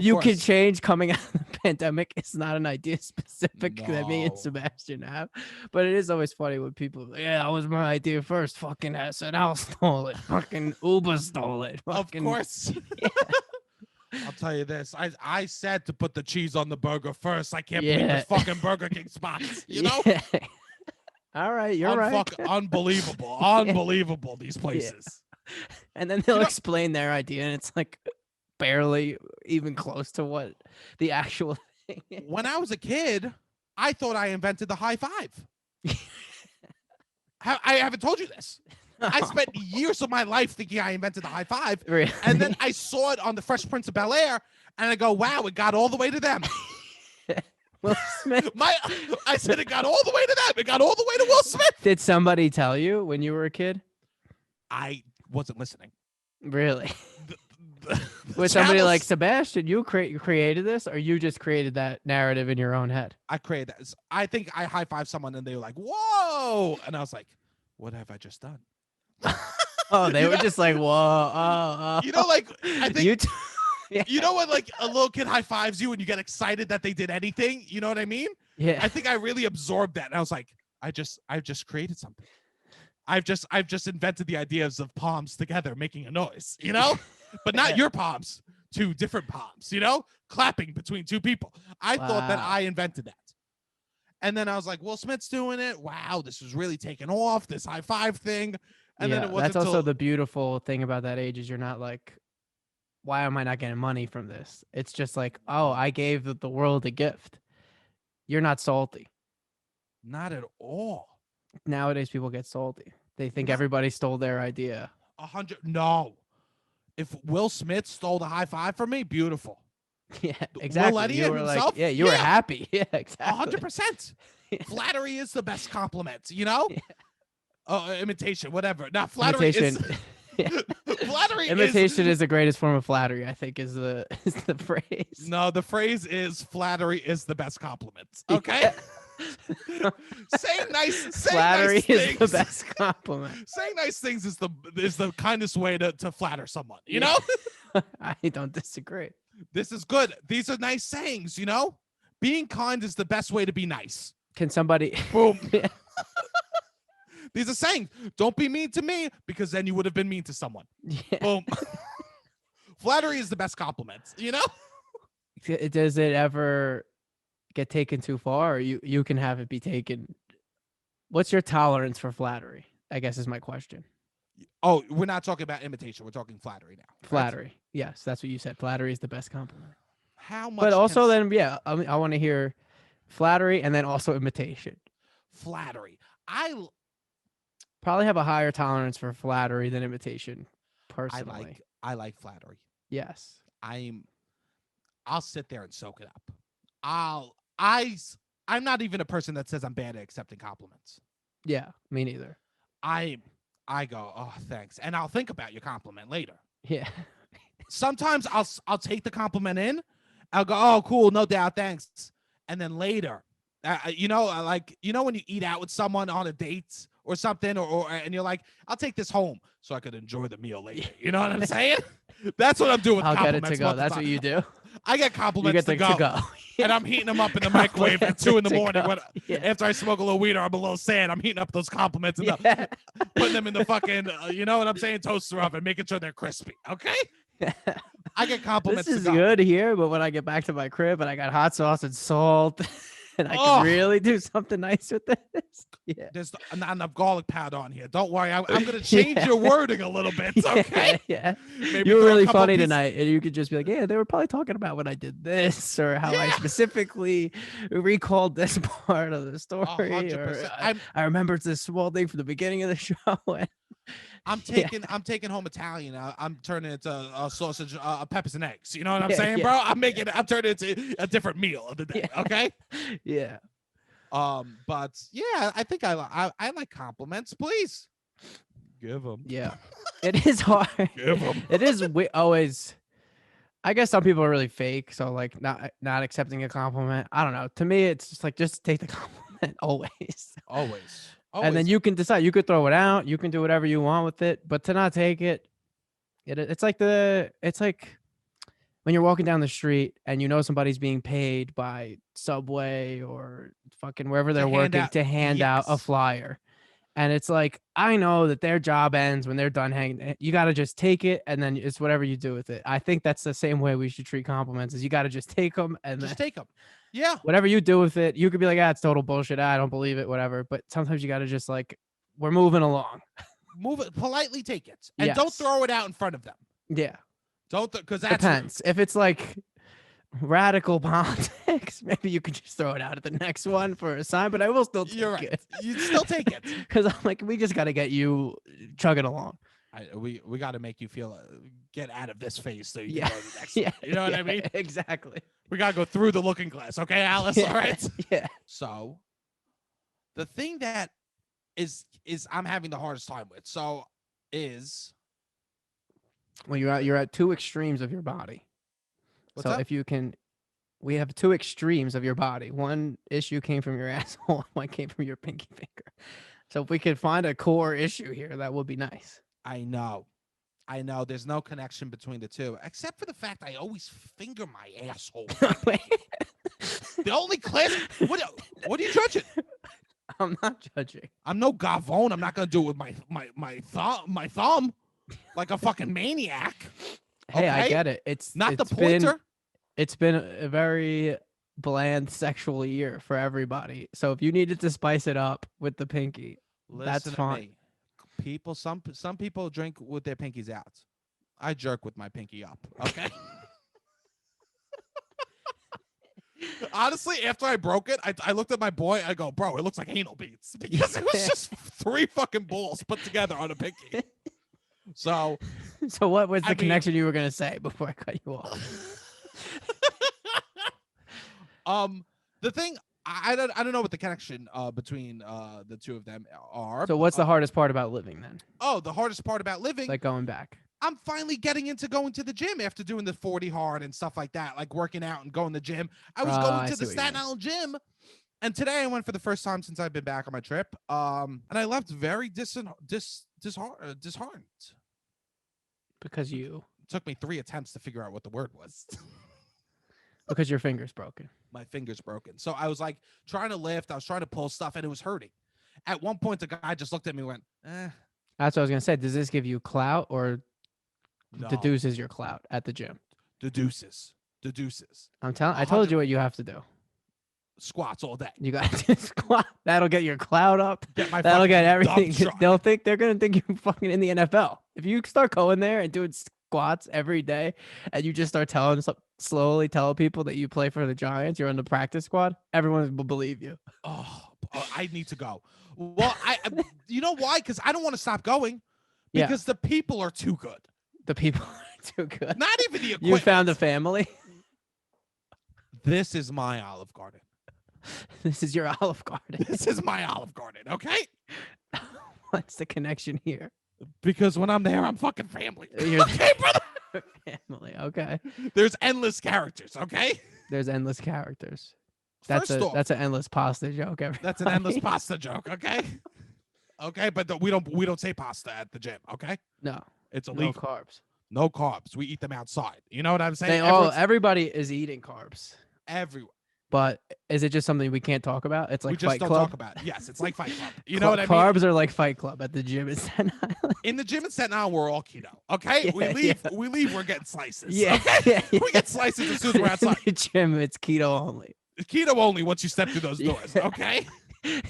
[SPEAKER 2] you can change coming out of the pandemic. It's not an idea specific that me and
[SPEAKER 1] No.
[SPEAKER 2] Sebastian have, but it is always funny when people, are like, "Yeah, that was my idea first. Fucking SNL stole it. Fucking Uber stole it.
[SPEAKER 1] Of
[SPEAKER 2] Fucking,
[SPEAKER 1] course. I'll tell you this. I said to put the cheese on the burger first. I can't believe
[SPEAKER 2] Yeah.
[SPEAKER 1] this fucking Burger King spots. You know?
[SPEAKER 2] Yeah. All right, you're right.
[SPEAKER 1] Unbelievable. Unbelievable, these places.
[SPEAKER 2] And then they'll
[SPEAKER 1] You know-
[SPEAKER 2] explain their idea, and it's like barely even close to what the actual thing is.
[SPEAKER 1] When I was a kid, I thought I invented the high five. I haven't told you this. I spent years of my life thinking I invented the high five.
[SPEAKER 2] Really?
[SPEAKER 1] And then I saw it on the Fresh Prince of Bel-Air, and I go, wow, it got all the way to them.
[SPEAKER 2] Will Smith.
[SPEAKER 1] I said it got all the way to them. It got all the way to Will Smith.
[SPEAKER 2] Did somebody tell you when you were a kid?
[SPEAKER 1] I wasn't listening.
[SPEAKER 2] Really?
[SPEAKER 1] The
[SPEAKER 2] Was somebody
[SPEAKER 1] channels-
[SPEAKER 2] like, Sebastian, you created this, or you just created that narrative in your own head?
[SPEAKER 1] I created that. I think I high-fived someone, and they were like, whoa. And I was like, what have I just done?
[SPEAKER 2] Oh, they
[SPEAKER 1] You
[SPEAKER 2] were
[SPEAKER 1] know-
[SPEAKER 2] just like, whoa, oh.
[SPEAKER 1] You know, like, I think,
[SPEAKER 2] You yeah.
[SPEAKER 1] you know when, like, a little kid high-fives you and you get excited that they did anything? You know what I mean?
[SPEAKER 2] Yeah.
[SPEAKER 1] I think I really absorbed that, and I was like, I've just created something. I've just invented the ideas of palms together making a noise, you know, but not
[SPEAKER 2] Yeah.
[SPEAKER 1] your palms, two different palms, you know, clapping between two people. I thought that
[SPEAKER 2] Wow.
[SPEAKER 1] I invented that, and then I was like, Will Smith's doing it. Wow, this is really taking off. This high five thing, and then it wasn't
[SPEAKER 2] that's also
[SPEAKER 1] until
[SPEAKER 2] the beautiful thing about that age is you're not like, why am I not getting money from this? It's just like, oh, I gave the world a gift. You're not salty.
[SPEAKER 1] not at all.
[SPEAKER 2] Nowadays, people get salty. They think
[SPEAKER 1] Not-
[SPEAKER 2] everybody stole their idea.
[SPEAKER 1] 100. No, if Will Smith stole the high five from me, beautiful.
[SPEAKER 2] Yeah, exactly.
[SPEAKER 1] Letty
[SPEAKER 2] You were
[SPEAKER 1] himself?
[SPEAKER 2] like, yeah, you were
[SPEAKER 1] Yeah.
[SPEAKER 2] happy. Yeah, exactly.
[SPEAKER 1] 100%.
[SPEAKER 2] Yeah.
[SPEAKER 1] Flattery is the best compliment, you know?
[SPEAKER 2] Yeah.
[SPEAKER 1] Imitation, whatever. Not flattery
[SPEAKER 2] Imitation.
[SPEAKER 1] is flattery
[SPEAKER 2] Imitation is the greatest form of flattery, I think, is the phrase.
[SPEAKER 1] No, the phrase is flattery is the best compliment. Okay? Saying nice
[SPEAKER 2] Flattery
[SPEAKER 1] nice
[SPEAKER 2] is the
[SPEAKER 1] things.
[SPEAKER 2] best compliment.
[SPEAKER 1] Saying nice things is the kindest way to flatter someone, you know?
[SPEAKER 2] I don't disagree.
[SPEAKER 1] This is good. These are nice sayings, you know? Being kind is the best way to be nice.
[SPEAKER 2] Can somebody
[SPEAKER 1] Boom.
[SPEAKER 2] Yeah.
[SPEAKER 1] These are sayings. Don't be mean to me because then you would have been mean to someone.
[SPEAKER 2] Yeah.
[SPEAKER 1] Boom. Flattery is the best compliment, you know?
[SPEAKER 2] Does it ever get taken too far, or you can have it be taken? What's your tolerance for flattery, I guess, is my question.
[SPEAKER 1] Oh, we're not talking about imitation. We're talking flattery now. right?
[SPEAKER 2] Flattery. Yes, that's what you said. Flattery is the best compliment.
[SPEAKER 1] How much?
[SPEAKER 2] But also
[SPEAKER 1] can
[SPEAKER 2] then, yeah, I want to hear flattery and then also imitation.
[SPEAKER 1] flattery.
[SPEAKER 2] Probably have a higher tolerance for flattery than imitation, personally.
[SPEAKER 1] I like flattery.
[SPEAKER 2] Yes.
[SPEAKER 1] I'll sit there and soak it up. I'm not even a person that says I'm bad at accepting compliments.
[SPEAKER 2] Yeah, me neither.
[SPEAKER 1] I go, oh, thanks, and I'll think about your compliment later.
[SPEAKER 2] Yeah.
[SPEAKER 1] Sometimes I'll take the compliment in. I'll go, oh, cool, no doubt, thanks. And then later, you know, when you eat out with someone on a date or something, and you're like, I'll take this home so I could enjoy the meal later. You know what I'm saying? That's what I'm doing with
[SPEAKER 2] I'll get it
[SPEAKER 1] compliments.
[SPEAKER 2] to go. That's what you do.
[SPEAKER 1] I get
[SPEAKER 2] You
[SPEAKER 1] compliments
[SPEAKER 2] get
[SPEAKER 1] to go. And I'm heating them up in the microwave at 2 in the morning.
[SPEAKER 2] Yeah.
[SPEAKER 1] After I smoke a little weed or I'm a little sad, I'm heating up those compliments and
[SPEAKER 2] Yeah.
[SPEAKER 1] putting them in the fucking, you know what I'm saying, toaster oven, making sure they're crispy. Okay? I get compliments
[SPEAKER 2] This is
[SPEAKER 1] to go.
[SPEAKER 2] good here, but when I get back to my crib and I got hot sauce and salt, and I
[SPEAKER 1] Oh.
[SPEAKER 2] can really do something nice with this. Yeah.
[SPEAKER 1] There's not enough garlic powder on here. Don't worry. I'm going to change your wording a little bit. Okay?
[SPEAKER 2] Yeah.
[SPEAKER 1] Maybe
[SPEAKER 2] You were
[SPEAKER 1] throw a
[SPEAKER 2] really
[SPEAKER 1] couple
[SPEAKER 2] funny
[SPEAKER 1] pieces-
[SPEAKER 2] tonight, and you could just be like, "Yeah, they were probably talking about when I did this, or how I
[SPEAKER 1] Yeah.
[SPEAKER 2] specifically recalled this part of the story, or
[SPEAKER 1] 100%.
[SPEAKER 2] I remembered this small thing from the beginning of the show."
[SPEAKER 1] I'm taking home Italian. I'm turning it to a sausage, peppers and eggs. You know what I'm
[SPEAKER 2] Yeah,
[SPEAKER 1] saying,
[SPEAKER 2] yeah.
[SPEAKER 1] bro? I'm turning it to a different meal of the day.
[SPEAKER 2] Yeah.
[SPEAKER 1] Okay?
[SPEAKER 2] Yeah.
[SPEAKER 1] But yeah, I think I like compliments. Please give them.
[SPEAKER 2] Yeah. It is hard.
[SPEAKER 1] Give 'em.
[SPEAKER 2] It is always. I guess some people are really fake, so like not accepting a compliment. I don't know. To me, it's just like just take the compliment always.
[SPEAKER 1] Always.
[SPEAKER 2] And then you can decide. You could throw it out. You can do whatever you want with it. But to not take it, it's like when you're walking down the street and you know somebody's being paid by Subway or fucking wherever they're
[SPEAKER 1] hand
[SPEAKER 2] working
[SPEAKER 1] out-
[SPEAKER 2] to hand out a
[SPEAKER 1] yes.
[SPEAKER 2] flyer. And it's like, I know that their job ends when they're done hanging. You got to just take it, and then it's whatever you do with it. I think that's the same way we should treat compliments. Is you got to just take them, and
[SPEAKER 1] just
[SPEAKER 2] then
[SPEAKER 1] take them. Yeah.
[SPEAKER 2] whatever you do with it, you could be like, it's total bullshit. I don't believe it, whatever. But sometimes you got to just like, we're moving along.
[SPEAKER 1] Move it. Politely take it, and don't
[SPEAKER 2] Yes.
[SPEAKER 1] throw it out in front of them.
[SPEAKER 2] Yeah.
[SPEAKER 1] Don't because that's
[SPEAKER 2] Depends. If it's like radical politics. Maybe you could just throw it out at the next one for a sign, but I will still take
[SPEAKER 1] You're right.
[SPEAKER 2] it.
[SPEAKER 1] You'd still take it.
[SPEAKER 2] Because I'm like, we just got to get you chugging along.
[SPEAKER 1] We got to make you feel get out of this phase so you
[SPEAKER 2] Yeah.
[SPEAKER 1] can go to the next
[SPEAKER 2] Yeah.
[SPEAKER 1] one. You know what I mean?
[SPEAKER 2] Exactly.
[SPEAKER 1] We got to go through the looking glass. Okay, Alice?
[SPEAKER 2] Yeah.
[SPEAKER 1] All right.
[SPEAKER 2] Yeah.
[SPEAKER 1] So the thing that is I'm having the hardest time with. So is
[SPEAKER 2] Well, you're at two extremes of your body.
[SPEAKER 1] what's
[SPEAKER 2] So
[SPEAKER 1] up?
[SPEAKER 2] if you can, we have two extremes of your body. One issue came from your asshole. One came from your pinky finger. So if we could find a core issue here, that would be nice.
[SPEAKER 1] I know. There's no connection between the two, except for the fact I always finger my asshole. The only class. What are you judging?
[SPEAKER 2] I'm not judging.
[SPEAKER 1] I'm no Gavone. I'm not gonna do it with my thumb, like a fucking maniac.
[SPEAKER 2] Hey, I
[SPEAKER 1] Okay?
[SPEAKER 2] get it. It's
[SPEAKER 1] Not the
[SPEAKER 2] it's been-
[SPEAKER 1] pointer.
[SPEAKER 2] It's been a very bland sexual year for everybody. So if you needed to spice it up with the pinky, that's
[SPEAKER 1] Listen to
[SPEAKER 2] fine.
[SPEAKER 1] me. People, some people drink with their pinkies out. I jerk with my pinky up. Okay. Honestly, after I broke it, I looked at my boy. I go, bro, it looks like anal beads because it was just 3 fucking balls put together on a pinky. So,
[SPEAKER 2] So what was the
[SPEAKER 1] I mean-
[SPEAKER 2] connection you were gonna say before I cut you off?
[SPEAKER 1] the thing I don't know what the connection between the two of them are.
[SPEAKER 2] So what's the hardest part about living then?
[SPEAKER 1] Oh, the hardest part about living.
[SPEAKER 2] Like going back.
[SPEAKER 1] I'm finally getting into going to the gym after doing the 40 hard and stuff like that, like working out and going to the gym. I was
[SPEAKER 2] I
[SPEAKER 1] going to
[SPEAKER 2] see
[SPEAKER 1] the
[SPEAKER 2] what you
[SPEAKER 1] Staten
[SPEAKER 2] mean.
[SPEAKER 1] Island gym, and today I went for the first time since I've been back on my trip. And I left very disheartened.
[SPEAKER 2] Because you
[SPEAKER 1] It took me 3 attempts to figure out what the word was.
[SPEAKER 2] because your finger's broken.
[SPEAKER 1] My finger's broken. So I was like trying to lift, I was trying to pull stuff, and it was hurting. At one point, the guy just looked at me and went,
[SPEAKER 2] That's what I was gonna say. Does this give you clout or
[SPEAKER 1] no,
[SPEAKER 2] the deuce is your clout at the gym?
[SPEAKER 1] the deuces.
[SPEAKER 2] I'm telling. I told you what you have to do.
[SPEAKER 1] Squats all day.
[SPEAKER 2] You got to squat. That'll get your clout up.
[SPEAKER 1] Get my
[SPEAKER 2] That'll
[SPEAKER 1] fucking
[SPEAKER 2] get
[SPEAKER 1] dump
[SPEAKER 2] everything.
[SPEAKER 1] truck.
[SPEAKER 2] They're gonna think you're fucking in the NFL. If you start going there and doing squats every day, and you just start slowly tell people that you play for the Giants, you're on the practice squad, everyone will believe you.
[SPEAKER 1] Oh, I need to go. Well, I you know why? Because I don't want to stop going.
[SPEAKER 2] Yeah.
[SPEAKER 1] Because the people are too good.
[SPEAKER 2] The people are too good.
[SPEAKER 1] Not even the equipment.
[SPEAKER 2] You found a family.
[SPEAKER 1] This is my Olive Garden.
[SPEAKER 2] This is your Olive Garden.
[SPEAKER 1] This is my Olive Garden. Okay.
[SPEAKER 2] What's the connection here?
[SPEAKER 1] Because when I'm there, I'm fucking family.
[SPEAKER 2] You're
[SPEAKER 1] Okay, brother.
[SPEAKER 2] family. Okay.
[SPEAKER 1] There's endless characters. Okay.
[SPEAKER 2] There's endless characters. That's
[SPEAKER 1] First off,
[SPEAKER 2] that's an endless pasta joke.
[SPEAKER 1] that's an endless
[SPEAKER 2] everybody.
[SPEAKER 1] pasta joke. Okay. Okay, but we don't say pasta at the gym. Okay,
[SPEAKER 2] No,
[SPEAKER 1] it's
[SPEAKER 2] no
[SPEAKER 1] illegal.
[SPEAKER 2] carbs.
[SPEAKER 1] No carbs. We eat them outside. You know what I'm saying?
[SPEAKER 2] Everybody is eating carbs.
[SPEAKER 1] Everyone.
[SPEAKER 2] But is it just something we can't talk about? It's like
[SPEAKER 1] We just
[SPEAKER 2] Fight
[SPEAKER 1] don't
[SPEAKER 2] Club.
[SPEAKER 1] talk about it. Yes, it's like Fight Club. You know what I mean?
[SPEAKER 2] Carbs are like Fight Club at the gym in Staten Island.
[SPEAKER 1] In the gym in Staten Island, we're all keto. Okay, we
[SPEAKER 2] Yeah,
[SPEAKER 1] leave.
[SPEAKER 2] yeah.
[SPEAKER 1] We leave. We're getting slices.
[SPEAKER 2] Yeah,
[SPEAKER 1] okay?
[SPEAKER 2] yeah, yeah.
[SPEAKER 1] We get slices as soon as we're
[SPEAKER 2] In
[SPEAKER 1] outside.
[SPEAKER 2] the gym, it's keto only.
[SPEAKER 1] Keto only once you step through those
[SPEAKER 2] Yeah.
[SPEAKER 1] doors. Okay.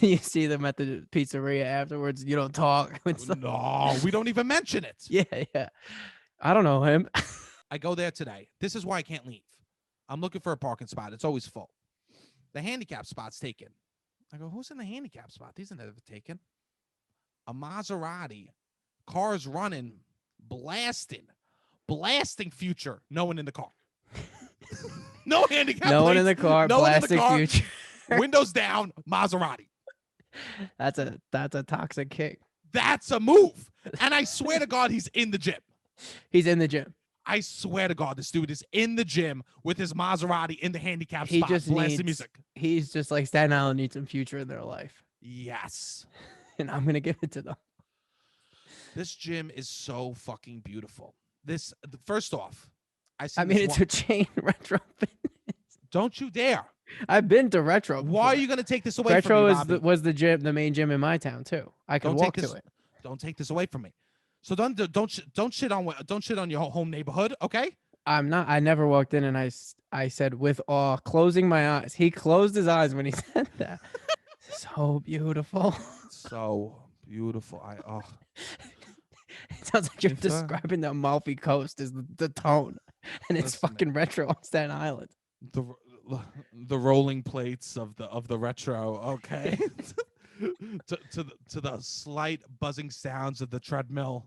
[SPEAKER 2] You see them at the pizzeria afterwards. You don't talk. It's like-
[SPEAKER 1] No, we don't even mention it.
[SPEAKER 2] yeah, yeah. I don't know him.
[SPEAKER 1] I go there today. This is why I can't leave. I'm looking for a parking spot. It's always full. The handicap spot's taken. I go, who's in the handicap spot? These are never taken. A Maserati. Cars running, blasting future. No one in the car. No handicap.
[SPEAKER 2] No one in
[SPEAKER 1] plates,
[SPEAKER 2] the car.
[SPEAKER 1] no one in the
[SPEAKER 2] Plastic
[SPEAKER 1] car.
[SPEAKER 2] future.
[SPEAKER 1] Windows down. Maserati.
[SPEAKER 2] That's a toxic kick.
[SPEAKER 1] That's a move. And I swear to God, he's in the gym.
[SPEAKER 2] He's in the gym.
[SPEAKER 1] I swear to God, this dude is in the gym with his Maserati in the handicap
[SPEAKER 2] He
[SPEAKER 1] spot,
[SPEAKER 2] just
[SPEAKER 1] blasting
[SPEAKER 2] needs.
[SPEAKER 1] music.
[SPEAKER 2] He's just like Staten Island needs some future in their life,
[SPEAKER 1] Yes.
[SPEAKER 2] and I'm gonna give it to them.
[SPEAKER 1] This gym is so fucking beautiful. First off,
[SPEAKER 2] I mean, it's a chain retro fitness.
[SPEAKER 1] don't you dare.
[SPEAKER 2] I've been to retro.
[SPEAKER 1] Why are
[SPEAKER 2] before.
[SPEAKER 1] you going to take this away
[SPEAKER 2] Retro
[SPEAKER 1] from me, Robbie?
[SPEAKER 2] was the gym, the main gym in my town too. I could
[SPEAKER 1] Don't
[SPEAKER 2] walk
[SPEAKER 1] take this.
[SPEAKER 2] to it.
[SPEAKER 1] Don't take this away from me. So don't shit on your home neighborhood, okay?
[SPEAKER 2] I'm not. I never walked in, and I said with awe, closing my eyes. He closed his eyes when he said that. So beautiful.
[SPEAKER 1] So beautiful.
[SPEAKER 2] It sounds like you're
[SPEAKER 1] If,
[SPEAKER 2] describing the Amalfi Coast as the tone, and it's
[SPEAKER 1] Listen,
[SPEAKER 2] fucking retro on Staten Island.
[SPEAKER 1] the the rolling plates of the retro. Okay. To the slight buzzing sounds of the treadmill,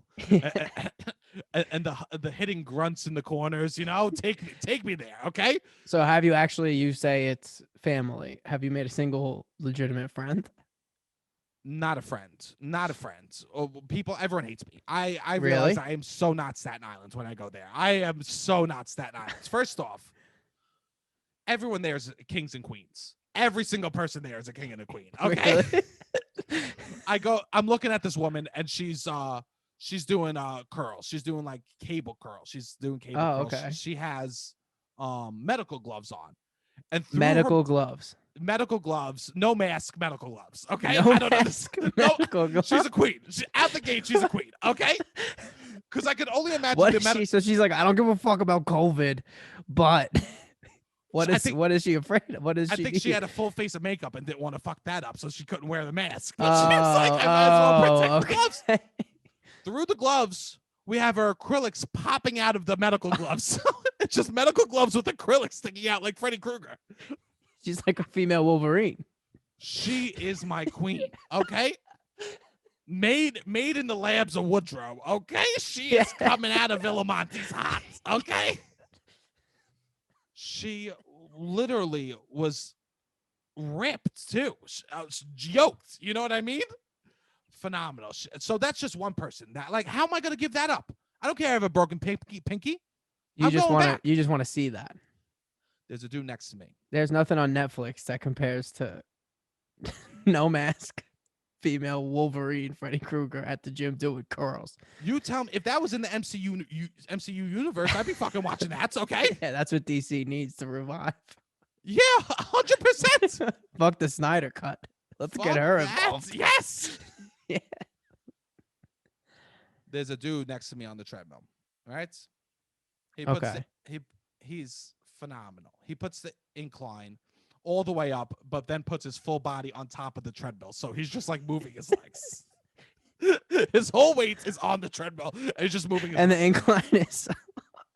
[SPEAKER 1] and the hitting grunts in the corners. Take me there. Okay.
[SPEAKER 2] So have you actually? You say it's family. Have you made a single legitimate friend?
[SPEAKER 1] Not a friend. Not a friend. Oh, everyone hates me. I realize
[SPEAKER 2] Really?
[SPEAKER 1] I am so not Staten Island when I go there. I am so not Staten Island. First off, everyone there is kings and queens. Every single person there is a king and a queen. Okay.
[SPEAKER 2] Really?
[SPEAKER 1] I'm looking at this woman, and she's doing curls. She's doing like cable curls. She's doing cable
[SPEAKER 2] Oh,
[SPEAKER 1] curls.
[SPEAKER 2] okay.
[SPEAKER 1] She has medical gloves on. And through
[SPEAKER 2] Medical gloves.
[SPEAKER 1] medical gloves, no mask, medical gloves. Okay.
[SPEAKER 2] No
[SPEAKER 1] I don't
[SPEAKER 2] mask,
[SPEAKER 1] understand.
[SPEAKER 2] medical gloves.
[SPEAKER 1] She's a queen. Out the gate, she's a queen. Okay. Because I could only imagine
[SPEAKER 2] What
[SPEAKER 1] the
[SPEAKER 2] is she? So she's like, I don't give a fuck about COVID, but what is she afraid of? What is
[SPEAKER 1] I
[SPEAKER 2] she?
[SPEAKER 1] think she had a full face of makeup and didn't want to fuck that up, so she couldn't wear the mask. But she was like, I might as well protect the gloves.
[SPEAKER 2] Okay.
[SPEAKER 1] Through the gloves, we have her acrylics popping out of the medical gloves. It's just medical gloves with acrylics sticking out like Freddy Krueger.
[SPEAKER 2] She's like a female Wolverine.
[SPEAKER 1] She is my queen. Okay. Made in the labs of Woodrow. Okay. She is coming out of Villamonte's hot. Okay. She literally was ripped too, yoked. You know what I mean? Phenomenal. So that's just one person. That, like, how am I going to give that up? I don't care if I have a broken pinky.
[SPEAKER 2] You just want to see that.
[SPEAKER 1] There's a dude next to me.
[SPEAKER 2] There's nothing on Netflix that compares to no mask, female Wolverine, Freddy Krueger at the gym doing curls.
[SPEAKER 1] You tell me if that was in the MCU universe, I'd be fucking watching that. Okay.
[SPEAKER 2] Yeah, that's what DC needs to revive.
[SPEAKER 1] Yeah, 100%.
[SPEAKER 2] Fuck the Snyder cut. Let's get her involved.
[SPEAKER 1] Yes.
[SPEAKER 2] Yeah.
[SPEAKER 1] There's a dude next to me on the treadmill. All right. He's phenomenal. He puts the incline all the way up, but then puts his full body on top of the treadmill. So he's just like moving his legs. His whole weight is on the treadmill, and he's just moving.
[SPEAKER 2] And the incline is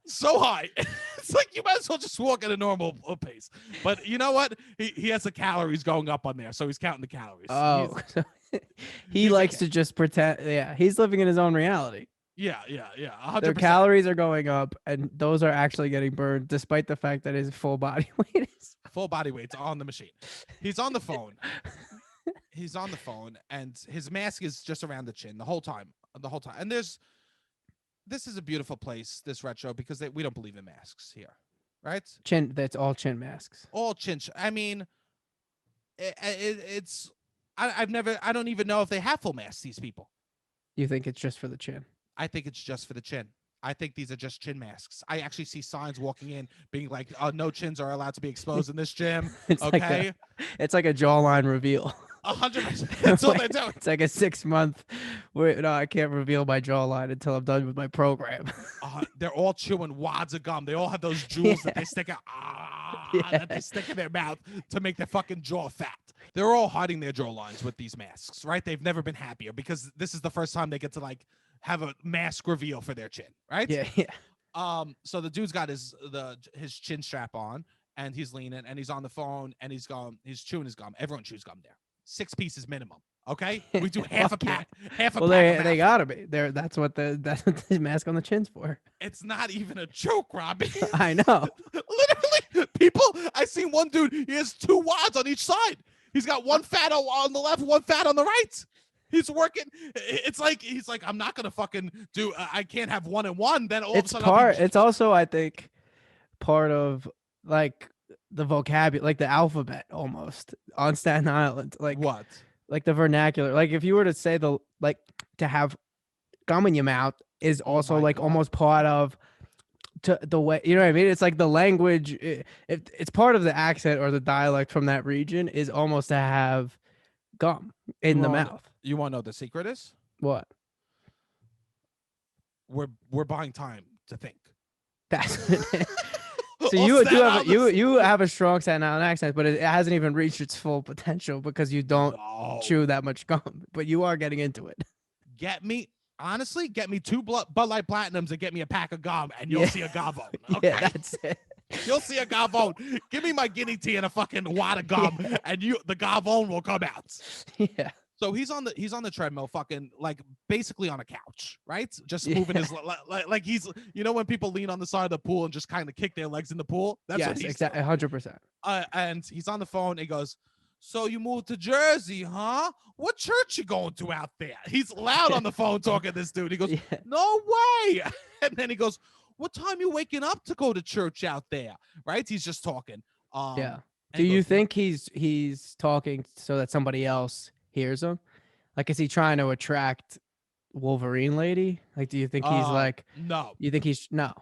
[SPEAKER 1] so high. It's like you might as well just walk at a normal pace. But you know what? He has the calories going up on there, so he's counting the calories.
[SPEAKER 2] Oh, he likes to just pretend. Yeah, he's living in his own reality.
[SPEAKER 1] Yeah. 100%.
[SPEAKER 2] Their calories are going up, and those are actually getting burned, despite the fact that his full body weight is
[SPEAKER 1] full body weight's on the machine. He's on the phone. He's on the phone, and his mask is just around the chin the whole time. And this is a beautiful place, this retro, because we don't believe in masks here, right?
[SPEAKER 2] Chin. That's all chin masks.
[SPEAKER 1] All chin. I mean, it's. I don't even know if they have full masks. These people.
[SPEAKER 2] You think it's just for the chin?
[SPEAKER 1] I think it's just for the chin. I think these are just chin masks. I actually see signs walking in being like, no chins are allowed to be exposed in this gym. Okay.
[SPEAKER 2] It's like a jawline reveal.
[SPEAKER 1] 100%. That's all they're doing.
[SPEAKER 2] It's like a 6 month. No, I can't reveal my jawline until I'm done with my program.
[SPEAKER 1] They're all chewing wads of gum. They all have those jewels that they stick out. That they stick in their mouth to make their fucking jaw fat. They're all hiding their jawlines with these masks, right? They've never been happier because this is the first time they get to like have a mask reveal for their chin, right?
[SPEAKER 2] Yeah.
[SPEAKER 1] So the dude's got his chin strap on, and he's leaning, and he's on the phone, and he's chewing his gum. Everyone chews gum there. 6 pieces minimum. Okay, we do half a pack. Half a
[SPEAKER 2] well,
[SPEAKER 1] pack.
[SPEAKER 2] They gotta be there. That's what the mask on the chin's for.
[SPEAKER 1] It's not even a joke, Robbie.
[SPEAKER 2] I know.
[SPEAKER 1] Literally, people. I seen one dude. He has 2 wads on each side. He's got one fat on the left, one fat on the right. He's working. It's like he's like, I'm not gonna fucking do. I can't have 1 and 1. Then all of a sudden,
[SPEAKER 2] it's also, I think, part of like the vocabulary, like the alphabet almost on Staten Island. Like
[SPEAKER 1] what?
[SPEAKER 2] Like the vernacular. Like if you were to say to have gum in your mouth is also like almost part of the way, you know what I mean? It's like the language. It's part of the accent or the dialect from that region is almost to have gum in the mouth.
[SPEAKER 1] You want to know the secret is?
[SPEAKER 2] What?
[SPEAKER 1] We're buying time to think.
[SPEAKER 2] That's so you have a strong Staten Island accent, but it hasn't even reached its full potential because you don't chew that much gum. But you are getting into it. Get me
[SPEAKER 1] 2 Bud Light Platinums and get me a pack of gum, and you'll see a gobbo. Okay?
[SPEAKER 2] Yeah, that's it.
[SPEAKER 1] You'll see a gavone. Give me my guinea tea and a fucking wad of gum, and the gavone will come out.
[SPEAKER 2] Yeah.
[SPEAKER 1] So he's on the treadmill, fucking like basically on a couch, right? Just moving his like he's when people lean on the side of the pool and just kind of kick their legs in the pool. That's what he's
[SPEAKER 2] exactly 100%.
[SPEAKER 1] And he's on the phone. And he goes, "So you moved to Jersey, huh? What church you going to out there?" He's loud on the phone talking to this dude. He goes, "No way!" And then he goes, "What time you waking up to go to church out there?" Right? He's just talking.
[SPEAKER 2] Yeah. Do you think he's talking so that somebody else hears him? Like, is he trying to attract Wolverine lady? Like, do you think he's like,
[SPEAKER 1] no?
[SPEAKER 2] You think he's just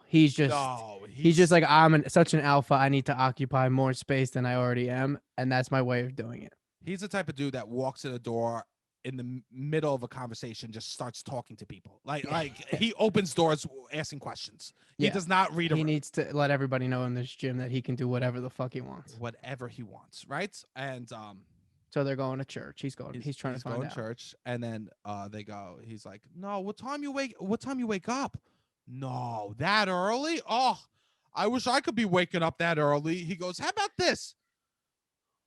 [SPEAKER 2] he's just like, I'm such an alpha. I need to occupy more space than I already am, and that's my way of doing it.
[SPEAKER 1] He's the type of dude that walks in the door in the middle of a conversation, just starts talking to people. Like he opens doors asking questions. He does not read.
[SPEAKER 2] He needs to let everybody know in this gym that he can do whatever the fuck he wants.
[SPEAKER 1] Whatever he wants, right? And
[SPEAKER 2] so they're going to church. He's trying to find out.
[SPEAKER 1] Church, and then they go. He's like, "No, what time you wake up? No, that early? Oh, I wish I could be waking up that early." He goes, "How about this?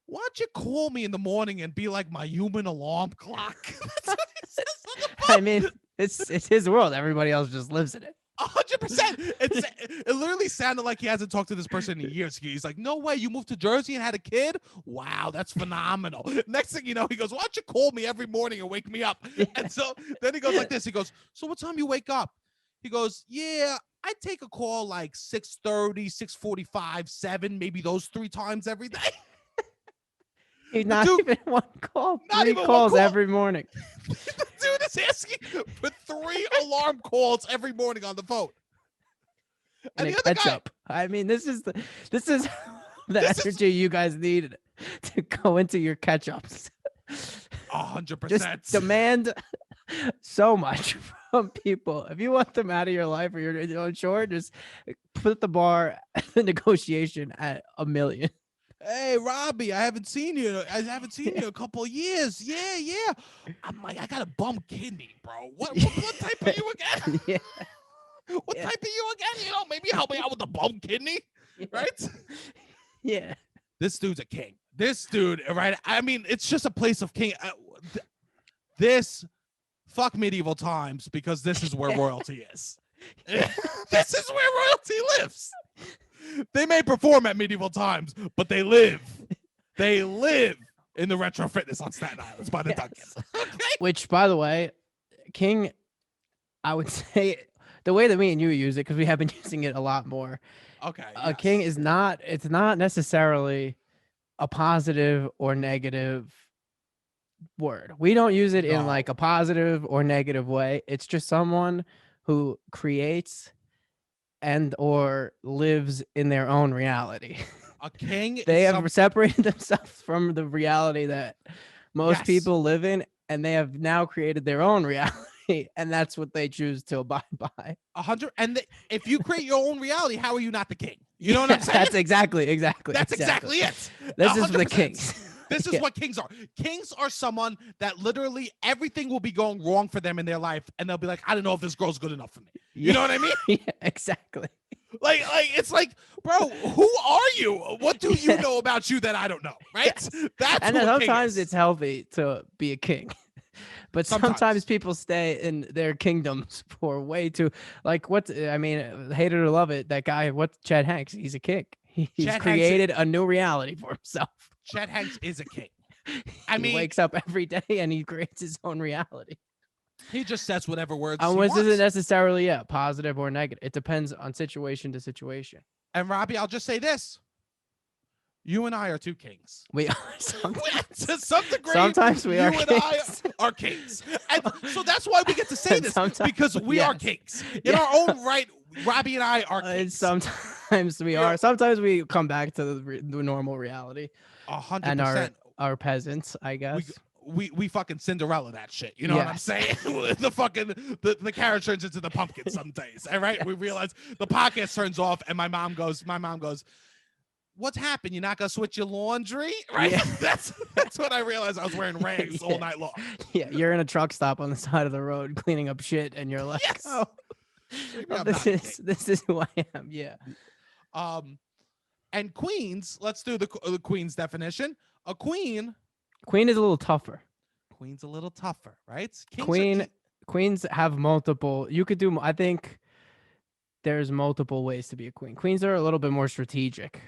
[SPEAKER 1] Why don't you call me in the morning and be like my human alarm clock?" That's what he says on the phone.
[SPEAKER 2] I mean, it's his world. Everybody else just lives in it.
[SPEAKER 1] 100%. It literally sounded like he hasn't talked to this person in years. He's like, "No way, you moved to Jersey and had a kid? Wow, that's phenomenal." Next thing you know, he goes, "Why don't you call me every morning and wake me up?" Yeah. And so then he goes like this. He goes, "So what time you wake up?" He goes, "Yeah, I take a call like 6:30, 6:45, 7, maybe those 3 times every day."
[SPEAKER 2] Not even one call. 3 calls every morning.
[SPEAKER 1] The dude is asking for 3 alarm calls every morning on the phone.
[SPEAKER 2] And the other guy, I mean, this is the energy you guys need to go into your catch-ups.
[SPEAKER 1] 100%.
[SPEAKER 2] Just demand so much from people. If you want them out of your life or you're unsure, just put the bar, the negotiation at 1 million.
[SPEAKER 1] "Hey, Robbie, I haven't seen you in a couple of years." Yeah. I'm like, "I got a bum kidney, bro. What type are you again?"
[SPEAKER 2] Yeah.
[SPEAKER 1] What type are you again? Maybe help me out with the bum kidney, right?
[SPEAKER 2] Yeah.
[SPEAKER 1] This dude's a king. This dude, right? I mean, it's just a place of king. Fuck medieval times, because this is where royalty is. This is where royalty lives. They may perform at medieval times, but they live in the retro fitness on Staten Island by the Duncan. Okay?
[SPEAKER 2] Which, by the way, king, I would say the way that me and you use it, because we have been using it a lot more.
[SPEAKER 1] Okay.
[SPEAKER 2] A king it's not necessarily a positive or negative word. We don't use it in like a positive or negative way. It's just someone who creates and or lives in their own reality.
[SPEAKER 1] A king.
[SPEAKER 2] They have separated themselves from the reality that most people live in, and they have now created their own reality, and that's what they choose to abide by.
[SPEAKER 1] 100. And if you create your own reality, how are you not the king? You know what I'm saying?
[SPEAKER 2] That's exactly
[SPEAKER 1] it.
[SPEAKER 2] This 100%. Is for the kings.
[SPEAKER 1] This is what kings are. Kings are someone that literally everything will be going wrong for them in their life, and they'll be like, "I don't know if this girl's good enough for me." You know what I mean?
[SPEAKER 2] Yeah, exactly.
[SPEAKER 1] Like it's like, bro, who are you? What do you know about you that I don't know? Right?
[SPEAKER 2] Yes.
[SPEAKER 1] That's
[SPEAKER 2] and then sometimes it's healthy to be a king. But sometimes people stay in their kingdoms for way too, like hate it or love it, that guy, Chad Hanks, he's a king. He's created a new reality for himself.
[SPEAKER 1] Chad Hanks is a king.
[SPEAKER 2] He wakes up every day and he creates his own reality.
[SPEAKER 1] He just says whatever words
[SPEAKER 2] he
[SPEAKER 1] wants.
[SPEAKER 2] Isn't necessarily positive or negative. It depends on situation to situation.
[SPEAKER 1] And Robbie, I'll just say this. You and I are 2 kings.
[SPEAKER 2] We are.
[SPEAKER 1] To some degree,
[SPEAKER 2] sometimes we are.
[SPEAKER 1] You and I are kings. And so that's why we get to say this, because we are kings. In our own right, Robbie and I are kings.
[SPEAKER 2] Sometimes we are. Sometimes we come back to the normal reality.
[SPEAKER 1] 100%.
[SPEAKER 2] And our peasants, I guess.
[SPEAKER 1] We fucking Cinderella that shit. You know what I'm saying? the carrot turns into the pumpkin some days. All right. Yes. We realize the podcast turns off, and my mom goes, "What's happened? You're not gonna switch your laundry?" Right? Yeah. That's when I realized I was wearing rags all night long. Yeah,
[SPEAKER 2] you're in a truck stop on the side of the road cleaning up shit, and you're like,
[SPEAKER 1] "Yes,
[SPEAKER 2] this is who I am." Yeah.
[SPEAKER 1] And queens, let's do the queen's definition. A queen,
[SPEAKER 2] Queen is a little tougher.
[SPEAKER 1] queen's a little tougher, right?
[SPEAKER 2] Queens have multiple. You could do. I think there's multiple ways to be a queen. Queens are a little bit more strategic,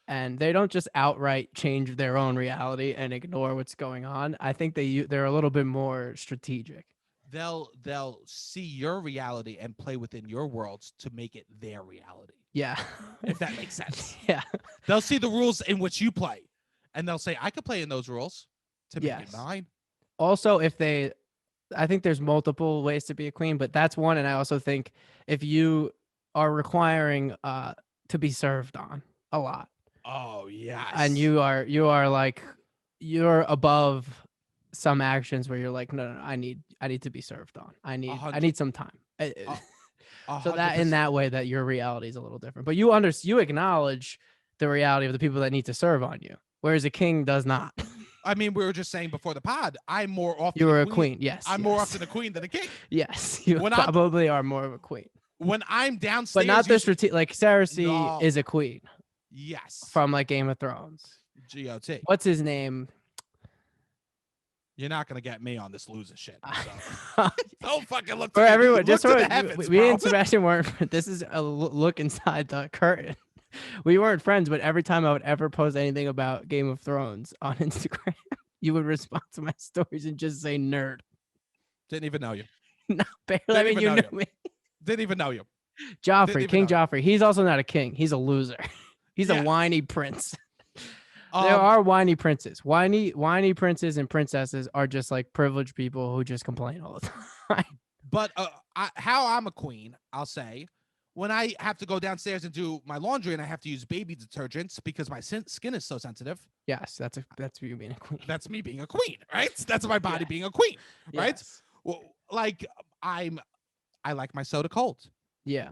[SPEAKER 2] and they don't just outright change their own reality and ignore what's going on. I think they're a little bit more strategic.
[SPEAKER 1] They'll see your reality and play within your worlds to make it their reality.
[SPEAKER 2] Yeah.
[SPEAKER 1] If that makes sense.
[SPEAKER 2] Yeah.
[SPEAKER 1] They'll see the rules in which you play, and they'll say, I could play in those rules to make it
[SPEAKER 2] Yes.
[SPEAKER 1] mine.
[SPEAKER 2] Also, I think there's multiple ways to be a queen, but that's one. And I also think if you are requiring to be served on a lot,
[SPEAKER 1] Oh, yes.
[SPEAKER 2] and you are like, you're above some actions where you're like, no, I need to be served on. I need some time. So that in that way that your reality is a little different, but you acknowledge the reality of the people that need to serve on you, whereas a king does not.
[SPEAKER 1] I mean, we were just saying before the pod, I'm more often
[SPEAKER 2] You were a queen. Yes.
[SPEAKER 1] I'm more often a queen than a king.
[SPEAKER 2] Yes. You probably are more of a queen.
[SPEAKER 1] When I'm downstairs.
[SPEAKER 2] But not the strategic, like Cersei is a queen.
[SPEAKER 1] Yes.
[SPEAKER 2] From like Game of Thrones.
[SPEAKER 1] GOT.
[SPEAKER 2] What's his name?
[SPEAKER 1] You're not gonna get me on this loser shit. So. Don't fucking look
[SPEAKER 2] for everyone. Just
[SPEAKER 1] for
[SPEAKER 2] the
[SPEAKER 1] heavens,
[SPEAKER 2] we and Sebastian weren't. This is a look inside the curtain. We weren't friends, but every time I would ever post anything about Game of Thrones on Instagram, you would respond to my stories and just say nerd.
[SPEAKER 1] Didn't even know you.
[SPEAKER 2] No, barely. I mean, you knew me.
[SPEAKER 1] Didn't even know you.
[SPEAKER 2] Joffrey, King Joffrey. He's also not a king. He's a loser. He's a whiny prince. There are whiny princes. Whiny princes and princesses are just like privileged people who just complain all the time.
[SPEAKER 1] But how I'm a queen, I'll say, when I have to go downstairs and do my laundry and I have to use baby detergents because my skin is so sensitive.
[SPEAKER 2] Yes, that's you being a queen.
[SPEAKER 1] That's me being a queen, right? That's my body being a queen, right? Yes. Well, like I like my soda cold.
[SPEAKER 2] Yeah.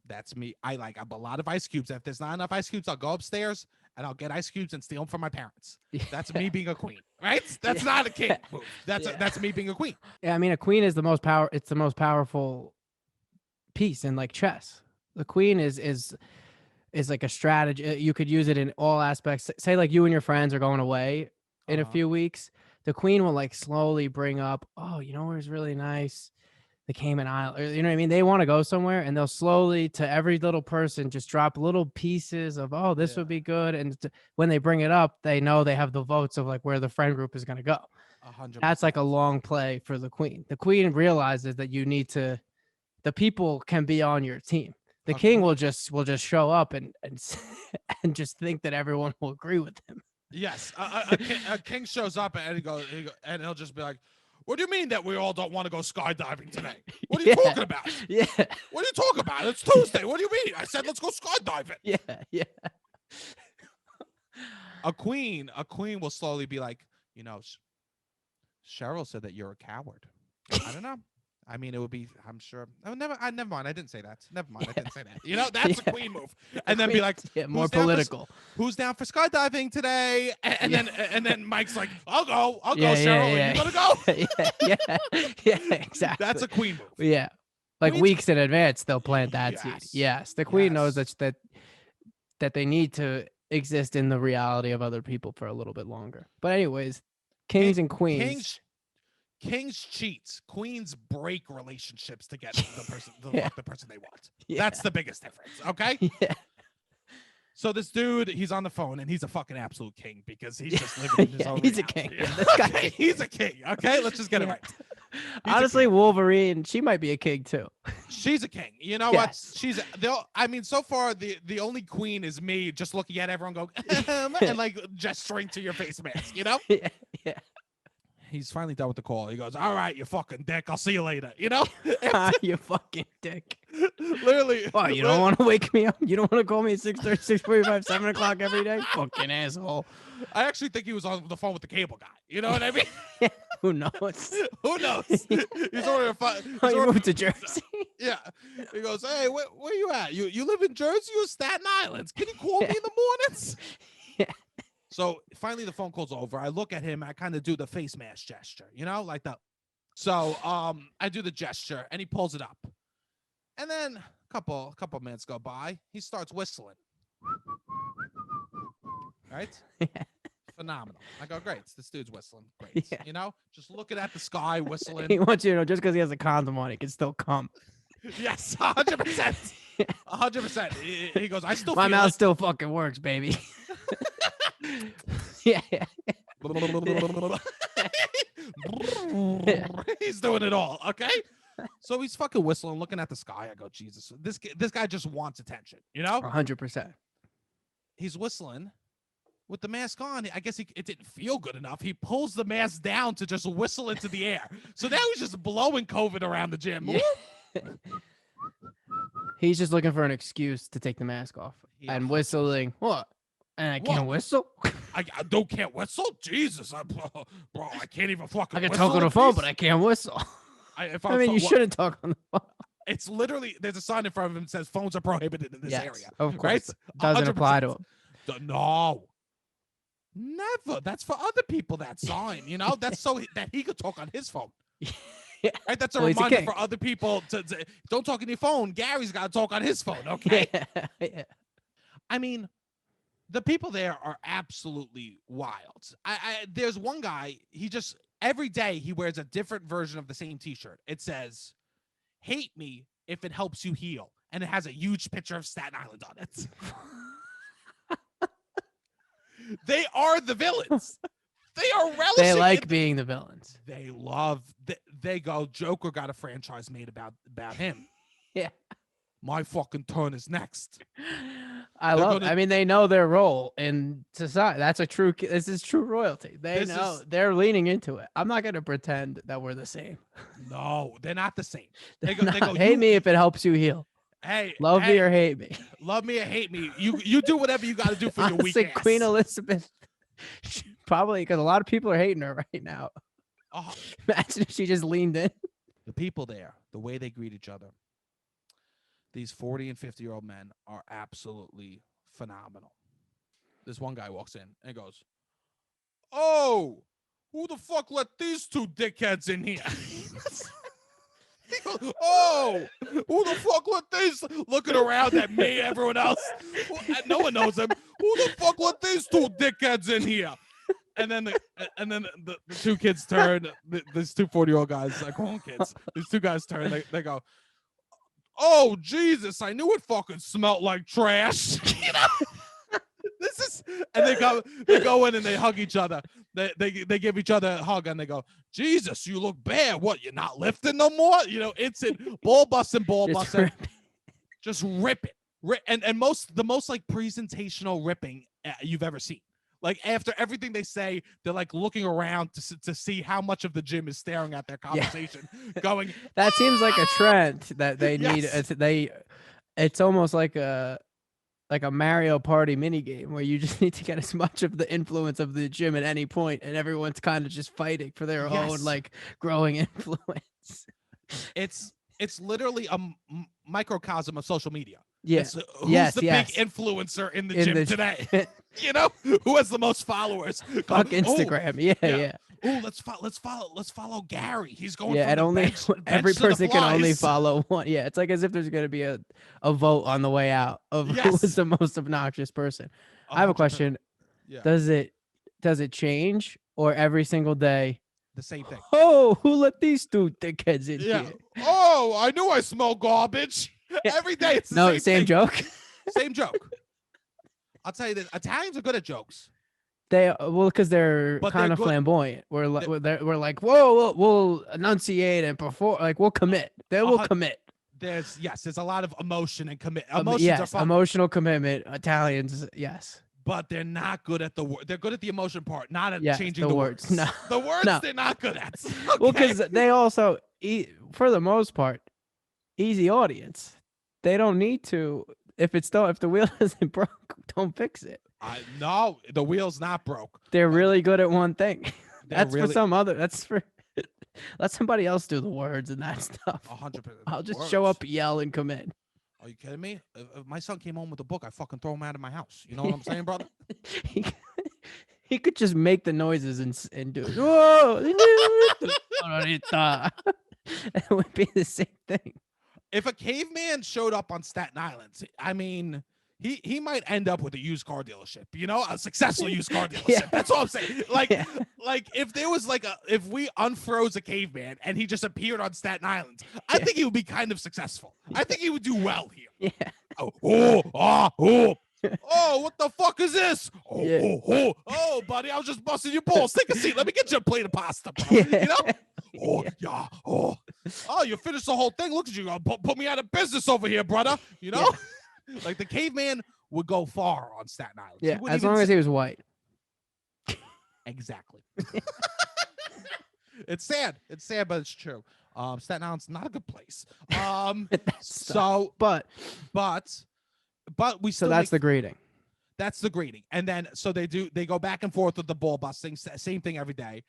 [SPEAKER 1] That's me. I like a lot of ice cubes. If there's not enough ice cubes, I'll go upstairs and I'll get ice cubes and steal them from my parents. That's me being a queen, right? That's not a king move. That's me being a queen.
[SPEAKER 2] Yeah, I mean, a queen is the most power. It's the most powerful piece in like chess. The queen is like a strategy. You could use it in all aspects. Say like you and your friends are going away in a few weeks. The queen will like slowly bring up, oh, you know where's really nice? The Cayman Islands, you know what I mean? They want to go somewhere, and they'll slowly, to every little person, just drop little pieces of, oh, this would be good. And when they bring it up, they know they have the votes of like where the friend group is going to go.
[SPEAKER 1] 100%.
[SPEAKER 2] That's like a long play for the queen. The queen realizes that the people can be on your team. The king will just show up and just think that everyone will agree with him.
[SPEAKER 1] Yes, a king shows up and he'll just be like, what do you mean that we all don't want to go skydiving today? What are you talking about?
[SPEAKER 2] Yeah.
[SPEAKER 1] What are you talking about? It's Tuesday. What do you mean? I said, let's go skydiving.
[SPEAKER 2] Yeah.
[SPEAKER 1] A queen will slowly be like, Cheryl said that you're a coward. I don't know. I mean, it would be, I'm sure. Oh, never mind. I didn't say that. Never mind. I didn't say that. That's a queen move. And then be like,
[SPEAKER 2] more political.
[SPEAKER 1] Who's down for skydiving today? And then Mike's like, I'll go, Cheryl. Are you gonna
[SPEAKER 2] go? Yeah, exactly.
[SPEAKER 1] That's a queen move.
[SPEAKER 2] Yeah. Like
[SPEAKER 1] Queens,
[SPEAKER 2] weeks in advance, they'll plant that seed. Yes. The queen knows that they need to exist in the reality of other people for a little bit longer. But anyways, kings and queens.
[SPEAKER 1] Kings cheats. Queens break relationships to get the person, the person they want.
[SPEAKER 2] Yeah.
[SPEAKER 1] That's the biggest difference. Okay.
[SPEAKER 2] Yeah.
[SPEAKER 1] So this dude, he's on the phone and he's a fucking absolute king because he's just living in his own.
[SPEAKER 2] He's
[SPEAKER 1] reality.
[SPEAKER 2] a king.
[SPEAKER 1] Yeah. Okay, he's a king. Okay, let's just get it right.
[SPEAKER 2] Honestly, Wolverine, she might be a king too.
[SPEAKER 1] She's a king. You know what? I mean, so far the only queen is me just looking at everyone go and like gesturing to your face mask.
[SPEAKER 2] Yeah.
[SPEAKER 1] He's finally done with the call. He goes, all right, you fucking dick. I'll see you later.
[SPEAKER 2] You fucking dick.
[SPEAKER 1] Literally.
[SPEAKER 2] Oh, you don't want to wake me up? You don't want to call me at 6:30, 6:45, 7 o'clock every day? Fucking asshole.
[SPEAKER 1] I actually think he was on the phone with the cable guy. You know what I mean?
[SPEAKER 2] Who knows?
[SPEAKER 1] Who knows? He's already
[SPEAKER 2] you moved to Jersey?
[SPEAKER 1] Yeah. He goes, hey, where you at? You live in Jersey or Staten Island? Can you call me in the mornings?
[SPEAKER 2] Yeah.
[SPEAKER 1] So finally the phone call's over. I look at him. I kind of do the face mask gesture, like that. So I do the gesture and he pulls it up. And then a couple minutes go by. He starts whistling. right?
[SPEAKER 2] Yeah.
[SPEAKER 1] Phenomenal. I go, great. This dude's whistling. Great.
[SPEAKER 2] Yeah.
[SPEAKER 1] You know, just looking at the sky,
[SPEAKER 2] He
[SPEAKER 1] whistling.
[SPEAKER 2] wants you to know just because he has a condom on, he can still come.
[SPEAKER 1] Yes, 100%. 100%. He goes, I still
[SPEAKER 2] My
[SPEAKER 1] feel
[SPEAKER 2] mouth
[SPEAKER 1] it.
[SPEAKER 2] still fucking works, baby. Yeah.
[SPEAKER 1] He's doing it all. Okay. So he's fucking whistling, looking at the sky. I go, Jesus, this guy just wants attention. You know,
[SPEAKER 2] 100%.
[SPEAKER 1] he's whistling with the mask on. I guess it didn't feel good enough. He pulls the mask down to just whistle into the air. So now he's just blowing COVID around the gym.
[SPEAKER 2] Yeah. He's just looking for an excuse to take the mask off
[SPEAKER 1] Yeah,
[SPEAKER 2] and whistling. What? And I can't whistle?
[SPEAKER 1] I can't whistle. Jesus, bro, I can't even fucking.
[SPEAKER 2] I can
[SPEAKER 1] whistle
[SPEAKER 2] talk on
[SPEAKER 1] in
[SPEAKER 2] the phone,
[SPEAKER 1] peace.
[SPEAKER 2] but I can't whistle.
[SPEAKER 1] If
[SPEAKER 2] I mean, you shouldn't talk on the phone.
[SPEAKER 1] It's literally there's a sign in front of him that says phones are prohibited in this area.
[SPEAKER 2] Of course,
[SPEAKER 1] right?
[SPEAKER 2] Doesn't apply to him.
[SPEAKER 1] No, never. That's for other people. That sign, you know, that's so that he could talk on his phone.
[SPEAKER 2] Yeah.
[SPEAKER 1] Right? That's a
[SPEAKER 2] Well, he's a
[SPEAKER 1] reminder
[SPEAKER 2] king.
[SPEAKER 1] for other people to don't talk on your phone. Gary's got to talk on his phone. Okay.
[SPEAKER 2] Yeah.
[SPEAKER 1] I mean, the people there are absolutely wild. There's one guy. He just every day he wears a different version of the same T-shirt. It says, "Hate me if it helps you heal," and it has a huge picture of Staten Island on it. They are the villains. They are relishing.
[SPEAKER 2] They like being the villains.
[SPEAKER 1] They love. They go. Joker got a franchise made about him.
[SPEAKER 2] Yeah.
[SPEAKER 1] My fucking turn is next.
[SPEAKER 2] I mean, they know their role in society. This is true royalty. They're leaning into it. I'm not going to pretend that we're the same.
[SPEAKER 1] No, they're not the same.
[SPEAKER 2] They go, hate me if it helps you heal.
[SPEAKER 1] Hey,
[SPEAKER 2] love me or hate me.
[SPEAKER 1] Love me or hate me. You do whatever you got to do for your weak ass.
[SPEAKER 2] Queen Elizabeth, probably because a lot of people are hating her right now. Imagine if she just leaned in.
[SPEAKER 1] The people there, the way they greet each other. These 40 and 50-year-old men are absolutely phenomenal. This one guy walks in and goes, "Oh, who the fuck let these two dickheads in here?" He goes, "Oh, who the fuck let these?" Looking around at me, everyone else. No one knows him. Who the fuck let these two dickheads in here? And then the two kids turn. These two 40-year-old guys, I call them kids. These two guys turn. They go, "Oh Jesus! I knew it fucking smelled like trash." You know, this is, and they go in and they hug each other. They give each other a hug and they go, "Jesus, you look bad. What? You're not lifting no more?" You know, it's ball busting, just rip it. And the most like presentational ripping you've ever seen. Like after everything they say, they're like looking around to see how much of the gym is staring at their conversation. Going,
[SPEAKER 2] that seems like a trend that they need. It's almost like a Mario Party mini game where you just need to get as much of the influence of the gym at any point, and everyone's kind of just fighting for their own like growing influence. It's
[SPEAKER 1] literally a microcosm of social media.
[SPEAKER 2] Yeah.
[SPEAKER 1] Who's the big influencer in the gym today? You know, who has the most followers?
[SPEAKER 2] Fuck Instagram. Yeah.
[SPEAKER 1] Oh, let's follow Gary. He's going.
[SPEAKER 2] Yeah, and only every person can only follow one. Yeah, it's like as if there's going to be a vote on the way out of who is the most obnoxious person. I have a question.
[SPEAKER 1] Yeah.
[SPEAKER 2] Does it change or every single day?
[SPEAKER 1] The same thing.
[SPEAKER 2] Oh, who let these two dickheads in here?
[SPEAKER 1] Oh, I knew I smell garbage. Every day it's the same
[SPEAKER 2] joke.
[SPEAKER 1] Same joke. I'll tell you this: Italians are good at jokes.
[SPEAKER 2] Because they're kind of flamboyant. We're like, whoa, we'll enunciate and perform. Like we'll commit. They will commit.
[SPEAKER 1] There's a lot of emotion and commit.
[SPEAKER 2] Emotional commitment. Italians, yes.
[SPEAKER 1] But they're not good at the word. They're good at the emotion part, not at changing
[SPEAKER 2] the words. No.
[SPEAKER 1] The words they're not good at. Okay.
[SPEAKER 2] Well, because they also, for the most part, easy audience. They don't need to. If the wheel isn't broke, don't fix it.
[SPEAKER 1] No, the wheel's not broke.
[SPEAKER 2] They're really good at one thing. That's for some other. That's for. Let somebody else do the words and that stuff.
[SPEAKER 1] 100%.
[SPEAKER 2] I'll just show up, yell, and come in.
[SPEAKER 1] Are you kidding me? If my son came home with a book, I fucking throw him out of my house. You know what I'm saying, brother?
[SPEAKER 2] He could just make the noises and do it. Whoa! It would be the same thing.
[SPEAKER 1] If a caveman showed up on Staten Island, I mean, he might end up with a used car dealership, you know, a successful used car dealership.
[SPEAKER 2] Yeah.
[SPEAKER 1] That's all I'm saying. Like,
[SPEAKER 2] Yeah.
[SPEAKER 1] like if there was like if we unfroze a caveman and he just appeared on Staten Island, I
[SPEAKER 2] Yeah.
[SPEAKER 1] think he would be kind of successful. I think he would do well here.
[SPEAKER 2] Yeah.
[SPEAKER 1] Oh, what the fuck is this?
[SPEAKER 2] Yeah.
[SPEAKER 1] Oh, buddy, I was just busting your balls. Take a seat. Let me get you a plate of pasta, bro. You know? Oh, you finished the whole thing. Look at you. Put me out of business over here, brother. You know? Like the caveman would go far on Staten Island.
[SPEAKER 2] Yeah, as long as he was white.
[SPEAKER 1] Exactly. It's sad. It's sad, but it's true. Staten Island's not a good place. So, but we still.
[SPEAKER 2] So that's the greeting.
[SPEAKER 1] That's the greeting, and then so they go back and forth with the ball busting, same thing every day,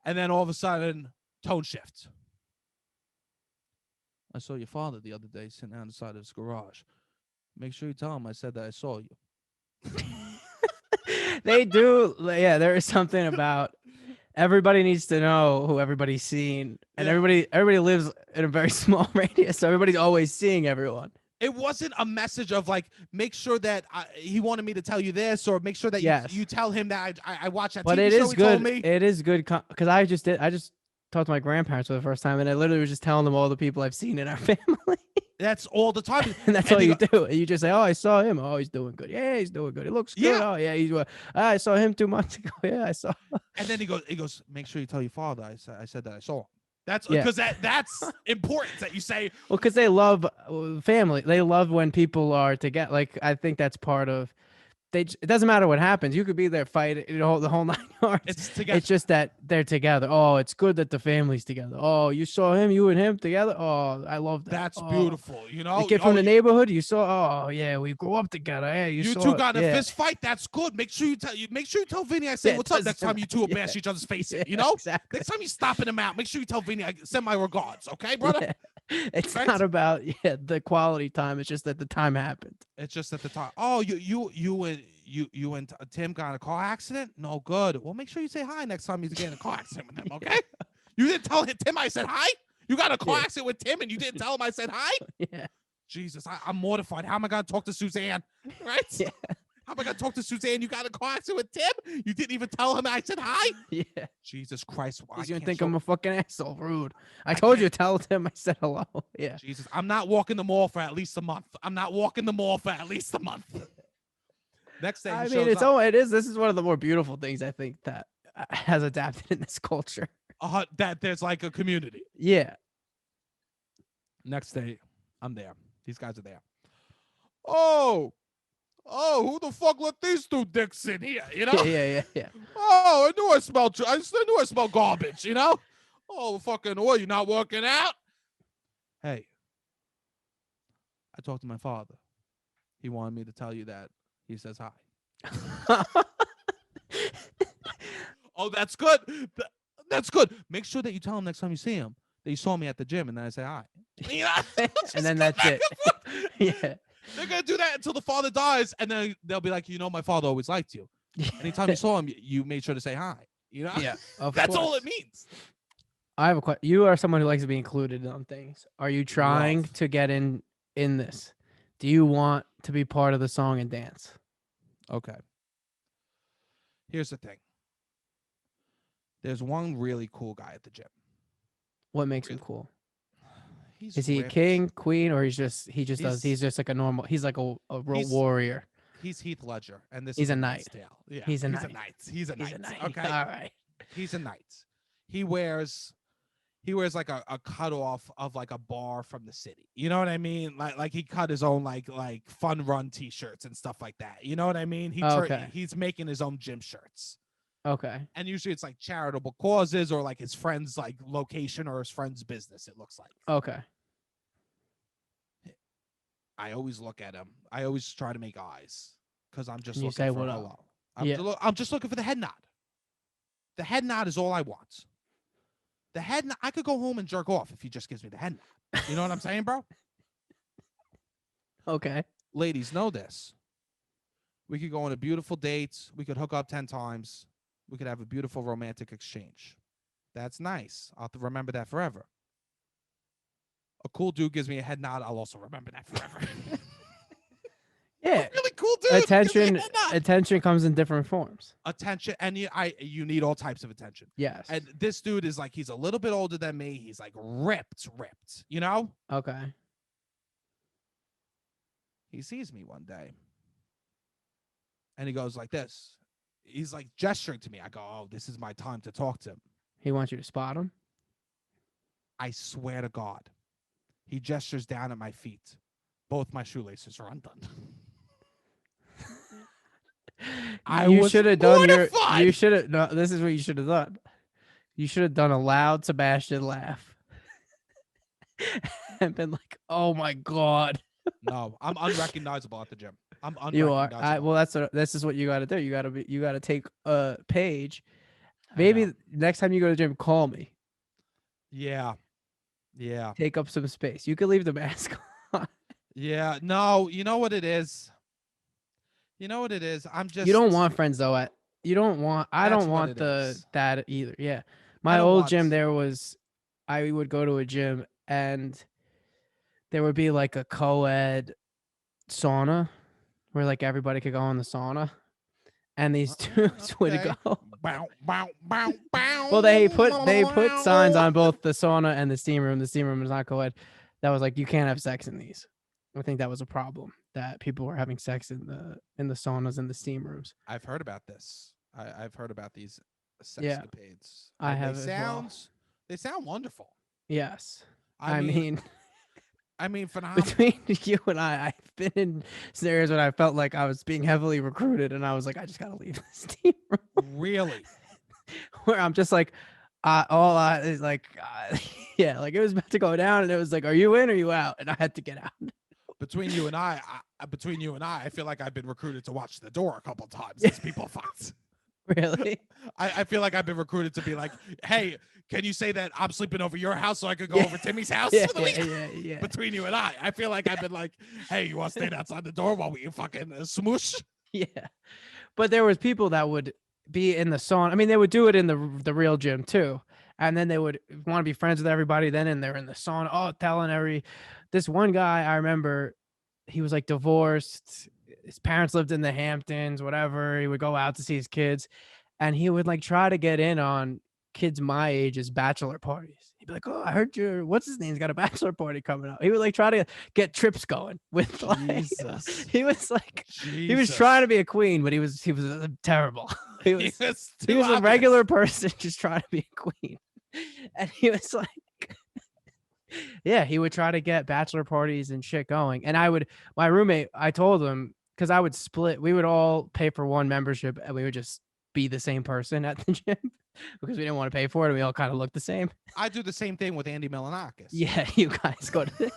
[SPEAKER 1] and then all of a sudden, tone shift. I saw your father the other day sitting on the side of his garage. Make sure you tell him I said that I saw you.
[SPEAKER 2] They do. Yeah, there is something about everybody needs to know who everybody's seeing, and everybody lives in a very small radius, so everybody's always seeing everyone.
[SPEAKER 1] It wasn't a message of like, make sure that he wanted me to tell you this, or make sure that you tell him that I watched that
[SPEAKER 2] but
[SPEAKER 1] TV
[SPEAKER 2] it
[SPEAKER 1] show
[SPEAKER 2] is
[SPEAKER 1] he
[SPEAKER 2] good.
[SPEAKER 1] told me.
[SPEAKER 2] It is good because I just talked to my grandparents for the first time, and I literally was just telling them all the people I've seen in our family.
[SPEAKER 1] That's all the time.
[SPEAKER 2] And that's all you do. You just say, "Oh, I saw him. Oh, he's doing good. Yeah, he's doing good. He looks good.
[SPEAKER 1] Yeah.
[SPEAKER 2] Oh, yeah, he's. I saw him 2 months ago. Yeah, I saw."
[SPEAKER 1] And then he goes, make sure you tell your father I said that I saw him. That's because that's important that you say.
[SPEAKER 2] Well, because they love family. They love when people are together. Like I think that's part of. It doesn't matter what happens. You could be there fighting the whole 9 yards.
[SPEAKER 1] It's together.
[SPEAKER 2] It's just that they're together. Oh, it's good that the family's together. Oh, you saw him, you and him together. Oh, I love that.
[SPEAKER 1] That's beautiful. You know,
[SPEAKER 2] the kid from the neighborhood. You saw. Oh, yeah, we grew up together. Yeah, you
[SPEAKER 1] two got in a fist fight. That's good. Make sure you tell Vinny I say what's up next time you two will bash each other's faces. You know,
[SPEAKER 2] exactly.
[SPEAKER 1] Next time you stopping him out, make sure you tell Vinny I send my regards. Okay, brother.
[SPEAKER 2] Yeah. It's not about the quality time. It's just that the time happened.
[SPEAKER 1] It's just at the time. Oh, you and Tim got in a car accident? No good. Well, make sure you say hi next time you get in a car accident with him, okay? You didn't tell Tim I said hi? You got in a car accident with Tim and you didn't tell him I said hi?
[SPEAKER 2] Yeah.
[SPEAKER 1] Jesus, I'm mortified. How am I going to talk to Suzanne? Right?
[SPEAKER 2] Yeah.
[SPEAKER 1] How am I going to talk to Suzanne? You got in a car accident with Tim? You didn't even tell him I said hi?
[SPEAKER 2] Yeah.
[SPEAKER 1] Jesus Christ.
[SPEAKER 2] He's going to think I'm a fucking asshole. Rude. I told you to tell him I said hello. Yeah.
[SPEAKER 1] Jesus, I'm not walking the mall for at least a month. Next day,
[SPEAKER 2] I mean, it is. This is one of the more beautiful things I think that has adapted in this culture.
[SPEAKER 1] That there's like a community.
[SPEAKER 2] Yeah.
[SPEAKER 1] Next day, I'm there. These guys are there. Oh, who the fuck let these two dicks in here? You know?
[SPEAKER 2] Yeah.
[SPEAKER 1] Oh, I knew I smelled garbage. You know? Oh, fucking, what? You not working out? Hey, I talked to my father. He wanted me to tell you that. He says hi. Oh, that's good. That's good. Make sure that you tell him next time you see him that you saw me at the gym, and then I say hi.
[SPEAKER 2] And then that's it. Yeah.
[SPEAKER 1] They're gonna do that until the father dies, and then they'll be like, my father always liked you. Anytime you saw him, you made sure to say hi. You know?
[SPEAKER 2] Yeah.
[SPEAKER 1] That's all it means.
[SPEAKER 2] I have a question. You are someone who likes to be included on things. Are you trying to get in this? Do you want to be part of the song and dance?
[SPEAKER 1] Okay. Here's the thing. There's one really cool guy at the gym.
[SPEAKER 2] What makes him cool? Is he a
[SPEAKER 1] ripped.
[SPEAKER 2] king, queen, or he's just like a normal? He's like a warrior.
[SPEAKER 1] He's Heath Ledger, and this
[SPEAKER 2] he's
[SPEAKER 1] is
[SPEAKER 2] a knight.
[SPEAKER 1] Yeah,
[SPEAKER 2] he's a knight.
[SPEAKER 1] He's a knight. Okay,
[SPEAKER 2] all right.
[SPEAKER 1] He's a knight. He wears like a cut off of like a bar from the city. You know what I mean? Like he cut his own like fun run t-shirts and stuff like that. You know what I mean? He's making his own gym shirts.
[SPEAKER 2] Okay.
[SPEAKER 1] And usually it's like charitable causes or like his friend's like location or his friend's business, it looks like.
[SPEAKER 2] Okay.
[SPEAKER 1] I always look at him. I always try to make eyes because I'm just
[SPEAKER 2] You
[SPEAKER 1] looking
[SPEAKER 2] say
[SPEAKER 1] for
[SPEAKER 2] what
[SPEAKER 1] hello.
[SPEAKER 2] Yeah.
[SPEAKER 1] I'm just looking for the head nod. The head nod is all I want. The head nod, I could go home and jerk off if he just gives me the head nod. You know what I'm saying, bro?
[SPEAKER 2] Okay.
[SPEAKER 1] Ladies, know this. We could go on a beautiful date. We could hook up 10 times. We could have a beautiful romantic exchange. That's nice. I'll remember that forever. A cool dude gives me a head nod. I'll also remember that forever.
[SPEAKER 2] Yeah.
[SPEAKER 1] A really cool dude.
[SPEAKER 2] attention
[SPEAKER 1] You're not.
[SPEAKER 2] attention comes in different forms.
[SPEAKER 1] Attention, and you need all types of attention.
[SPEAKER 2] Yes.
[SPEAKER 1] And this dude is like, he's a little bit older than me. He's like ripped, you know?
[SPEAKER 2] Okay.
[SPEAKER 1] He sees me one day and he goes like this. He's like gesturing to me. I go, oh, this is my time to talk to him.
[SPEAKER 2] He wants you to spot him.
[SPEAKER 1] I swear to God. He gestures down at my feet. Both my shoelaces are undone.
[SPEAKER 2] You should have done
[SPEAKER 1] mortified.
[SPEAKER 2] you should have no, this is what you should have done. You should have done a loud Sebastian laugh. And been like, oh my God.
[SPEAKER 1] No, I'm unrecognizable at the gym. I'm
[SPEAKER 2] You are.
[SPEAKER 1] unrecognizable.
[SPEAKER 2] Well, this is what you gotta do. You gotta take a page. Maybe next time you go to the gym, call me.
[SPEAKER 1] Yeah.
[SPEAKER 2] Take up some space. You can leave the mask on.
[SPEAKER 1] Yeah. No, you know what it is? I'm just.
[SPEAKER 2] You don't want friends though. I don't want
[SPEAKER 1] That's what it
[SPEAKER 2] the
[SPEAKER 1] is.
[SPEAKER 2] that either. Yeah.
[SPEAKER 1] I
[SPEAKER 2] My
[SPEAKER 1] don't
[SPEAKER 2] old
[SPEAKER 1] want-
[SPEAKER 2] gym, I would go to a gym and there would be like a co-ed sauna where like everybody could go in the sauna. And these dudes would
[SPEAKER 1] okay.
[SPEAKER 2] go.
[SPEAKER 1] Bow, bow, bow, bow.
[SPEAKER 2] Well, they put signs on both the sauna and the steam room. The steam room is not co-ed. That was like, you can't have sex in these. I think that was a problem, that people were having sex in the saunas and the steam rooms.
[SPEAKER 1] I've heard about this. I've heard about these
[SPEAKER 2] Yeah.
[SPEAKER 1] sexcapades.
[SPEAKER 2] I
[SPEAKER 1] And
[SPEAKER 2] have as well.
[SPEAKER 1] They sound wonderful.
[SPEAKER 2] Yes.
[SPEAKER 1] I mean, phenomenal.
[SPEAKER 2] Between you and I've been in scenarios when I felt like I was being heavily recruited and I was like, I just gotta leave this team room.
[SPEAKER 1] Really?
[SPEAKER 2] Where I'm just like, yeah, like it was about to go down and it was like, are you in or you out? And I had to get out.
[SPEAKER 1] Between you and I, I feel like I've been recruited to watch the door a couple times as people fucked.
[SPEAKER 2] Really?
[SPEAKER 1] I feel like I've been recruited to be like, hey, can you say that I'm sleeping over your house so I could go over Timmy's house
[SPEAKER 2] Yeah,
[SPEAKER 1] for the weekend?
[SPEAKER 2] yeah.
[SPEAKER 1] Between you and I feel like I've been like, hey, you want to stand outside the door while we fucking smoosh?
[SPEAKER 2] Yeah. But there was people that would be in the sauna. I mean, they would do it in the real gym too. And then they would want to be friends with everybody. Then and they're in the sauna, telling this one guy, I remember he was like divorced. His parents lived in the Hamptons, whatever. He would go out to see his kids. And he would like try to get in on kids my age's bachelor parties. He'd be like, oh, I heard what's his name's got a bachelor party coming up. He would like try to get trips going with like,
[SPEAKER 1] Jesus.
[SPEAKER 2] he was like, he was trying to be a queen, but he was terrible. He was a regular person just trying to be a queen. And he was like, yeah, he would try to get bachelor parties and shit going. And my roommate, I told him, because I would split, we would all pay for one membership and we would just be the same person at the gym because we didn't want to pay for it. And we all kind of looked the same.
[SPEAKER 1] I do the same thing with Andy Milanakis.
[SPEAKER 2] Yeah, you guys go to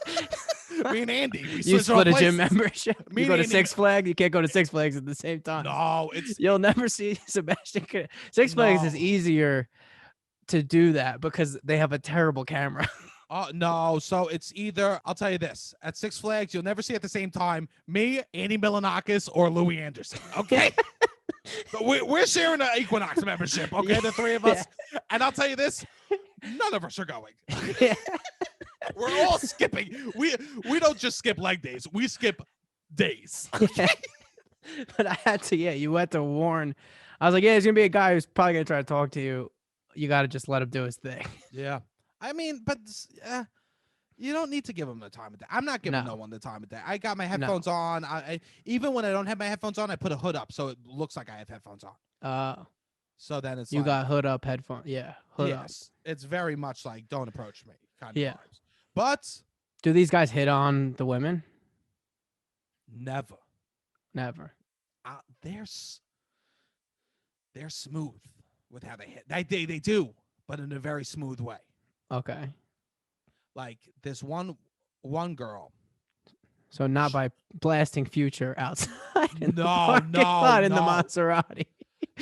[SPEAKER 1] me and Andy.
[SPEAKER 2] You split a gym membership. You go to
[SPEAKER 1] Andy,
[SPEAKER 2] Six Flags. You can't go to Six Flags at the same time.
[SPEAKER 1] No,
[SPEAKER 2] you'll never see Sebastian. Six Flags is easier to do that because they have a terrible camera.
[SPEAKER 1] Oh, no. So it's either, I'll tell you this, at Six Flags, you'll never see at the same time me, Andy Milanakis, or Louis Anderson. Okay. So we're sharing an Equinox membership. Okay. The three of us. Yeah. And I'll tell you this, none of us are going.
[SPEAKER 2] Yeah.
[SPEAKER 1] We're all skipping. We don't just skip leg days. We skip days.
[SPEAKER 2] Yeah. But I had to, you had to warn. I was like, yeah, there's going to be a guy who's probably going to try to talk to you. You got to just let him do his thing.
[SPEAKER 1] Yeah. I mean, but you don't need to give him the time of day. I'm not giving no one the time of day. I got my headphones on. I even when I don't have my headphones on, I put a hood up so it looks like I have headphones on. So then it's
[SPEAKER 2] got hood up headphones. Yeah, hood up.
[SPEAKER 1] It's very much like don't approach me kind of
[SPEAKER 2] vibes.
[SPEAKER 1] But
[SPEAKER 2] do these guys hit on the women?
[SPEAKER 1] Never. They're smooth with how they hit. They do, but in a very smooth way.
[SPEAKER 2] Okay.
[SPEAKER 1] Like this one girl.
[SPEAKER 2] So not by blasting Future outside. In the Maserati.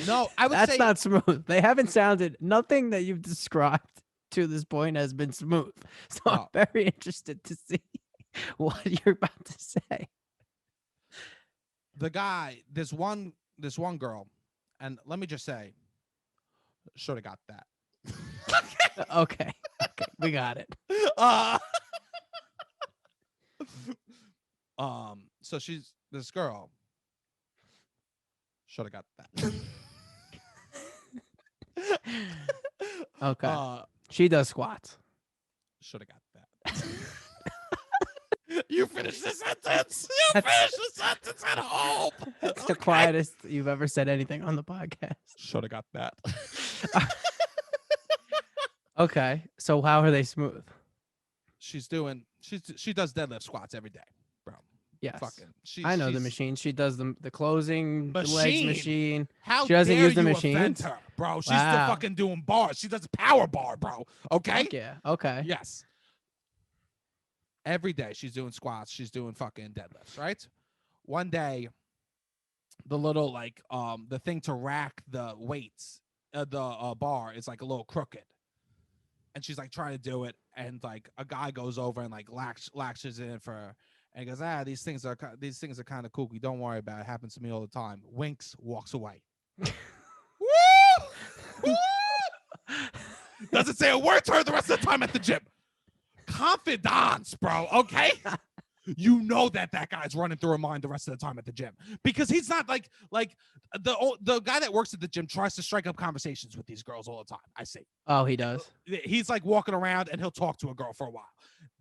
[SPEAKER 1] No, I would say
[SPEAKER 2] that's not smooth. They haven't sounded. Nothing that you've described to this point has been smooth. So I'm very interested to see what you're about to say.
[SPEAKER 1] The guy, this one girl, and let me just say, should have got that.
[SPEAKER 2] Okay, we got it.
[SPEAKER 1] So she's this girl, Should have got that.
[SPEAKER 2] Okay. She does squats.
[SPEAKER 1] Should have got that. You finished the sentence. You finished the sentence at home.
[SPEAKER 2] That's the quietest you've ever said anything on the podcast.
[SPEAKER 1] Should have got that.
[SPEAKER 2] Okay. So how are they smooth?
[SPEAKER 1] She does deadlift squats every day, bro.
[SPEAKER 2] Yes.
[SPEAKER 1] Fucking.
[SPEAKER 2] I know the machine. She does the closing the legs machine.
[SPEAKER 1] How
[SPEAKER 2] She doesn't
[SPEAKER 1] dare
[SPEAKER 2] use the
[SPEAKER 1] you
[SPEAKER 2] machines?
[SPEAKER 1] offend her, bro? She's
[SPEAKER 2] Wow.
[SPEAKER 1] still fucking doing bars. She does a power bar, bro. Okay.
[SPEAKER 2] Fuck yeah. Okay.
[SPEAKER 1] Yes. Every day she's doing squats. She's doing fucking deadlifts, right? One day, the little the thing to rack the weights, the bar is like a little crooked, and she's like trying to do it, and like a guy goes over and like latches in for her, and goes, these things are kind of kooky. Don't worry about it. It happens to me all the time. Winks, walks away. Woo! Woo! Doesn't say a word to her the rest of the time at the gym. Confidants, bro. Okay. You know that guy's running through her mind the rest of the time at the gym, because he's not like the guy that works at the gym tries to strike up conversations with these girls all the time. I see.
[SPEAKER 2] Oh, he does.
[SPEAKER 1] He's like walking around and he'll talk to a girl for a while.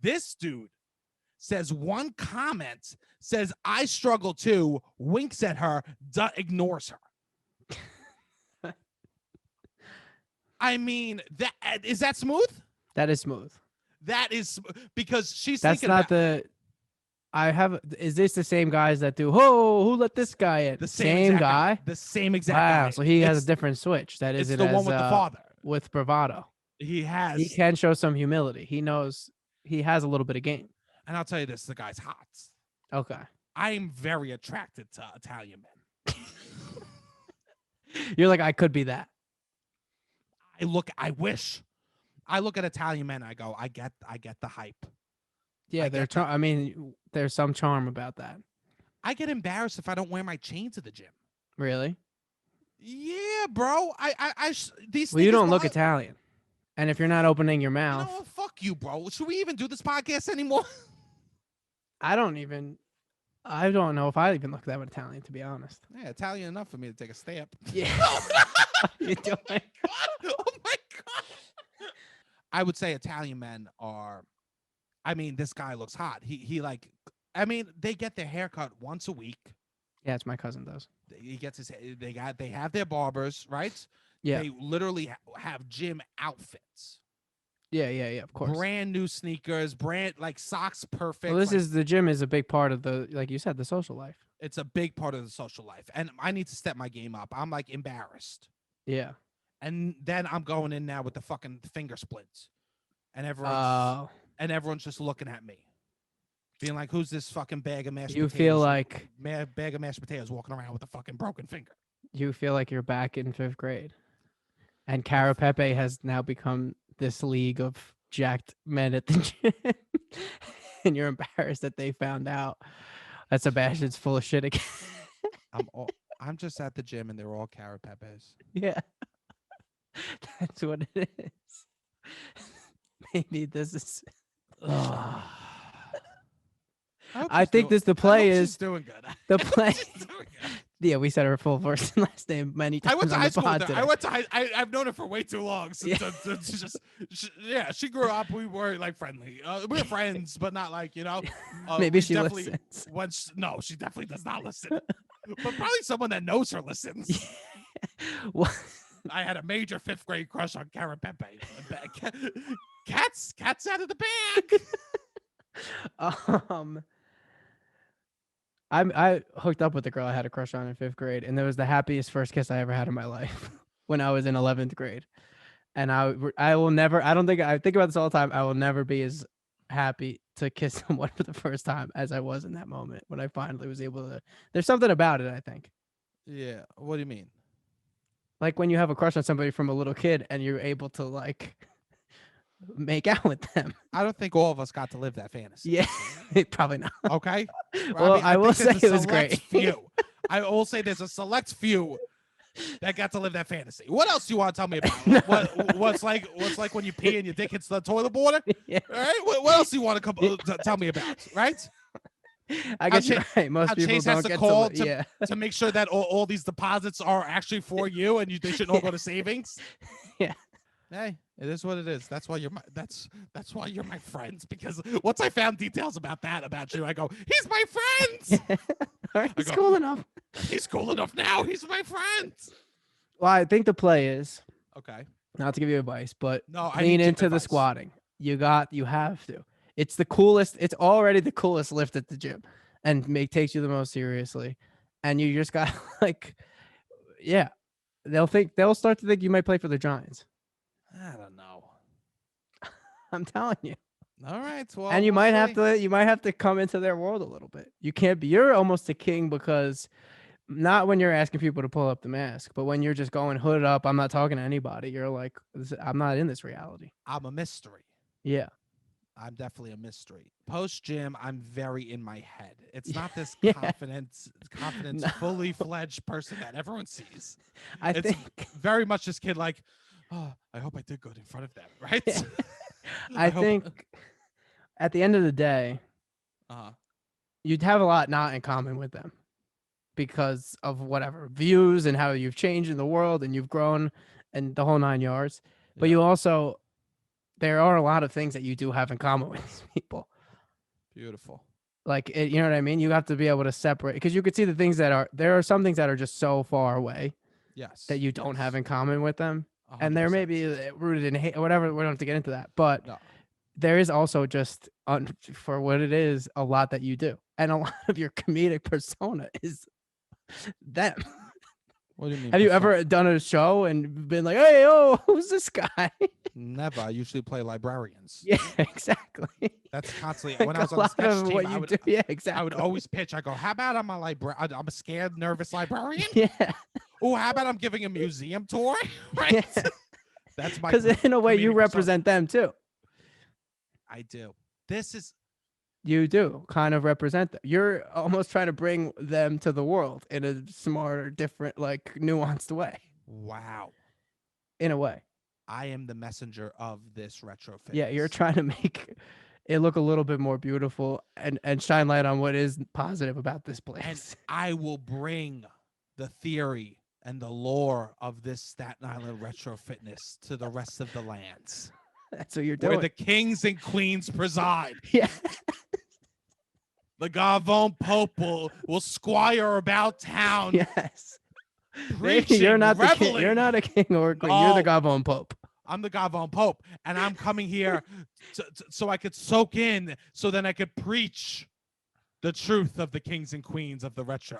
[SPEAKER 1] This dude says one comment, says I struggle too, winks at her, ignores her. I mean, is that smooth?
[SPEAKER 2] That is smooth.
[SPEAKER 1] That is because she's
[SPEAKER 2] That's
[SPEAKER 1] thinking
[SPEAKER 2] not
[SPEAKER 1] about,
[SPEAKER 2] is this the same guys that do, who let this guy in?
[SPEAKER 1] the same
[SPEAKER 2] guy?
[SPEAKER 1] The same exact
[SPEAKER 2] Wow.
[SPEAKER 1] guy.
[SPEAKER 2] So he has a different switch. That
[SPEAKER 1] It's
[SPEAKER 2] isn't
[SPEAKER 1] the
[SPEAKER 2] as,
[SPEAKER 1] one with the father.
[SPEAKER 2] with bravado.
[SPEAKER 1] He
[SPEAKER 2] He can show some humility. He knows he has a little bit of game.
[SPEAKER 1] And I'll tell you this, the guy's hot.
[SPEAKER 2] Okay.
[SPEAKER 1] I'm very attracted to Italian men.
[SPEAKER 2] You're like, I could be that.
[SPEAKER 1] I wish. I look at Italian men, I go, I get the hype.
[SPEAKER 2] Yeah, there's some charm about that.
[SPEAKER 1] I get embarrassed if I don't wear my chain to the gym.
[SPEAKER 2] Really?
[SPEAKER 1] Yeah, bro. These
[SPEAKER 2] Well, you
[SPEAKER 1] things
[SPEAKER 2] don't look
[SPEAKER 1] bother-
[SPEAKER 2] Italian. And if you're not opening your
[SPEAKER 1] You
[SPEAKER 2] mouth,
[SPEAKER 1] know what? Fuck you, bro. Should we even do this podcast anymore?
[SPEAKER 2] I don't know if I even look that Italian, to be honest.
[SPEAKER 1] Yeah, Italian enough for me to take a stamp.
[SPEAKER 2] Yeah. You doing?
[SPEAKER 1] Oh my god. I would say Italian men are. I mean, this guy looks hot. They get their haircut once a week.
[SPEAKER 2] Yeah, it's my cousin does.
[SPEAKER 1] He gets his. They have their barbers, right?
[SPEAKER 2] Yeah.
[SPEAKER 1] They literally have gym outfits.
[SPEAKER 2] Yeah, of course.
[SPEAKER 1] Brand new sneakers, socks, perfect.
[SPEAKER 2] Well, the gym is a big part of like you said, the social life.
[SPEAKER 1] It's a big part of the social life, and I need to step my game up. I'm like embarrassed.
[SPEAKER 2] Yeah.
[SPEAKER 1] And then I'm going in now with the fucking finger splints, and everyone's just looking at me, being like, "Who's this fucking bag of mashed potatoes?"
[SPEAKER 2] You feel like
[SPEAKER 1] bag of mashed potatoes walking around with a fucking broken finger.
[SPEAKER 2] You feel like you're back in 5th grade, and Cara Pepe has now become this league of jacked men at the gym, and you're embarrassed that they found out that Sebastian's full of shit again.
[SPEAKER 1] I'm just at the gym and they're all Cara Pepes.
[SPEAKER 2] Yeah. That's what it is. Maybe this is. I think the play is
[SPEAKER 1] she's doing good.
[SPEAKER 2] the play.
[SPEAKER 1] She's doing good.
[SPEAKER 2] Yeah, we said her full first and last name many times.
[SPEAKER 1] I went to
[SPEAKER 2] on
[SPEAKER 1] high
[SPEAKER 2] the
[SPEAKER 1] school
[SPEAKER 2] pod
[SPEAKER 1] with her.
[SPEAKER 2] today.
[SPEAKER 1] I've known her for way too long. So she grew up. We were like friendly. We were friends, but not like
[SPEAKER 2] Maybe she
[SPEAKER 1] definitely
[SPEAKER 2] listens.
[SPEAKER 1] No, she definitely does not listen. But probably someone that knows her listens.
[SPEAKER 2] Well,
[SPEAKER 1] I had a major 5th grade crush on Cara Pepe. Cats out of the bag.
[SPEAKER 2] I hooked up with a girl I had a crush on in 5th grade, and it was the happiest first kiss I ever had in my life when I was in 11th grade. And I will never, I think about this all the time. I will never be as happy to kiss someone for the first time as I was in that moment when I finally was able to. There's something about it, I think.
[SPEAKER 1] Yeah. What do you mean?
[SPEAKER 2] Like when you have a crush on somebody from a little kid and you're able to like make out with them.
[SPEAKER 1] I don't think all of us got to live that fantasy.
[SPEAKER 2] Yeah, probably not.
[SPEAKER 1] Okay.
[SPEAKER 2] Well,
[SPEAKER 1] Robbie,
[SPEAKER 2] I will say
[SPEAKER 1] there's
[SPEAKER 2] it
[SPEAKER 1] a
[SPEAKER 2] was
[SPEAKER 1] select
[SPEAKER 2] great.
[SPEAKER 1] Few. I will say there's a select few that got to live that fantasy. What else do you want to tell me about? What's like when you pee and your dick hits the toilet border?
[SPEAKER 2] Yeah.
[SPEAKER 1] All right. What else do you want to tell me about? Right.
[SPEAKER 2] I
[SPEAKER 1] How
[SPEAKER 2] guess you're right. Most
[SPEAKER 1] how
[SPEAKER 2] people
[SPEAKER 1] Chase has
[SPEAKER 2] don't
[SPEAKER 1] to
[SPEAKER 2] get
[SPEAKER 1] call
[SPEAKER 2] to. Yeah.
[SPEAKER 1] to make sure that all these deposits are actually for you and they shouldn't all go to savings.
[SPEAKER 2] Yeah.
[SPEAKER 1] Hey, it is what it is. That's why you're my that's why you're my friends. Because once I found details about you, I go, he's my friend.
[SPEAKER 2] All right,
[SPEAKER 1] I
[SPEAKER 2] it's
[SPEAKER 1] go,
[SPEAKER 2] cool enough.
[SPEAKER 1] he's cool enough now. He's my friend.
[SPEAKER 2] Well, I think the play is
[SPEAKER 1] Okay.
[SPEAKER 2] not to give you advice, but
[SPEAKER 1] No, I
[SPEAKER 2] lean
[SPEAKER 1] need gym
[SPEAKER 2] into the
[SPEAKER 1] advice.
[SPEAKER 2] squatting. You have to. It's the coolest. It's already the coolest lift at the gym, and takes you the most seriously. And you just got like, yeah, they'll start to think you might play for the Giants.
[SPEAKER 1] I don't know.
[SPEAKER 2] I'm telling you.
[SPEAKER 1] All right. Well,
[SPEAKER 2] And you
[SPEAKER 1] we'll
[SPEAKER 2] might
[SPEAKER 1] see.
[SPEAKER 2] have to come into their world a little bit. You can't be. You're almost a king because not when you're asking people to pull up the mask, but when you're just going hood up. I'm not talking to anybody. You're like, I'm not in this reality.
[SPEAKER 1] I'm a mystery.
[SPEAKER 2] Yeah.
[SPEAKER 1] I'm definitely a mystery. Post gym, I'm very in my head. It's not this
[SPEAKER 2] Yeah.
[SPEAKER 1] confidence,
[SPEAKER 2] No.
[SPEAKER 1] fully fledged person that everyone sees.
[SPEAKER 2] I
[SPEAKER 1] It's
[SPEAKER 2] think
[SPEAKER 1] very much this kid like, oh, I hope I did good in front of them, right?
[SPEAKER 2] I
[SPEAKER 1] hope-
[SPEAKER 2] think at the end of the day,
[SPEAKER 1] uh,
[SPEAKER 2] you'd have a lot not in common with them because of whatever views and how you've changed in the world and you've grown and the whole 9 yards. But
[SPEAKER 1] Yeah.
[SPEAKER 2] you also, there are a lot of things that you do have in common with these people.
[SPEAKER 1] Beautiful.
[SPEAKER 2] Like, you know what I mean? You have to be able to separate because you could see the things there are some things that are just so far away
[SPEAKER 1] Yes.
[SPEAKER 2] that you don't have in common with them. And
[SPEAKER 1] 100%.
[SPEAKER 2] there may be rooted in hate or whatever. We don't have to get into that. But
[SPEAKER 1] No.
[SPEAKER 2] there is also just, for what it is, a lot that you do. And a lot of your comedic persona is them.
[SPEAKER 1] What do you mean?
[SPEAKER 2] Have you
[SPEAKER 1] persona?
[SPEAKER 2] ever done a show and been like, hey, oh, who's this guy?
[SPEAKER 1] Never. I usually play librarians.
[SPEAKER 2] Yeah, exactly.
[SPEAKER 1] That's constantly
[SPEAKER 2] Like
[SPEAKER 1] when I was
[SPEAKER 2] a
[SPEAKER 1] on the
[SPEAKER 2] lot
[SPEAKER 1] sketch
[SPEAKER 2] of
[SPEAKER 1] team.
[SPEAKER 2] what
[SPEAKER 1] I
[SPEAKER 2] you
[SPEAKER 1] would
[SPEAKER 2] do. Yeah, exactly.
[SPEAKER 1] I would always pitch. I go, how about I'm I'm a scared, nervous librarian?
[SPEAKER 2] Yeah.
[SPEAKER 1] Oh, how about I'm giving a museum tour? Right.
[SPEAKER 2] Yeah.
[SPEAKER 1] That's my.
[SPEAKER 2] Because in a way, you
[SPEAKER 1] comedic persona.
[SPEAKER 2] represent them too.
[SPEAKER 1] I do. This is
[SPEAKER 2] You do kind of represent them. You're almost trying to bring them to the world in a smarter, different, like nuanced way.
[SPEAKER 1] wow.
[SPEAKER 2] In a way.
[SPEAKER 1] I am the messenger of this retro fitness.
[SPEAKER 2] Yeah, you're trying to make it look a little bit more beautiful and shine light on what is positive about this place.
[SPEAKER 1] And I will bring the theory and the lore of this Staten Island retro fitness to the rest of the lands.
[SPEAKER 2] That's what you're doing.
[SPEAKER 1] Where the kings and queens preside.
[SPEAKER 2] Yeah.
[SPEAKER 1] The Gavon Pope will squire about town.
[SPEAKER 2] Yes.
[SPEAKER 1] Preaching,
[SPEAKER 2] You're not the king.
[SPEAKER 1] reveling.
[SPEAKER 2] You're not a king or a queen.
[SPEAKER 1] No.
[SPEAKER 2] You're the Gavon Pope.
[SPEAKER 1] I'm the Gavon Pope, and I'm coming here so I could soak in, so then I could preach the truth of the kings and queens of the retro.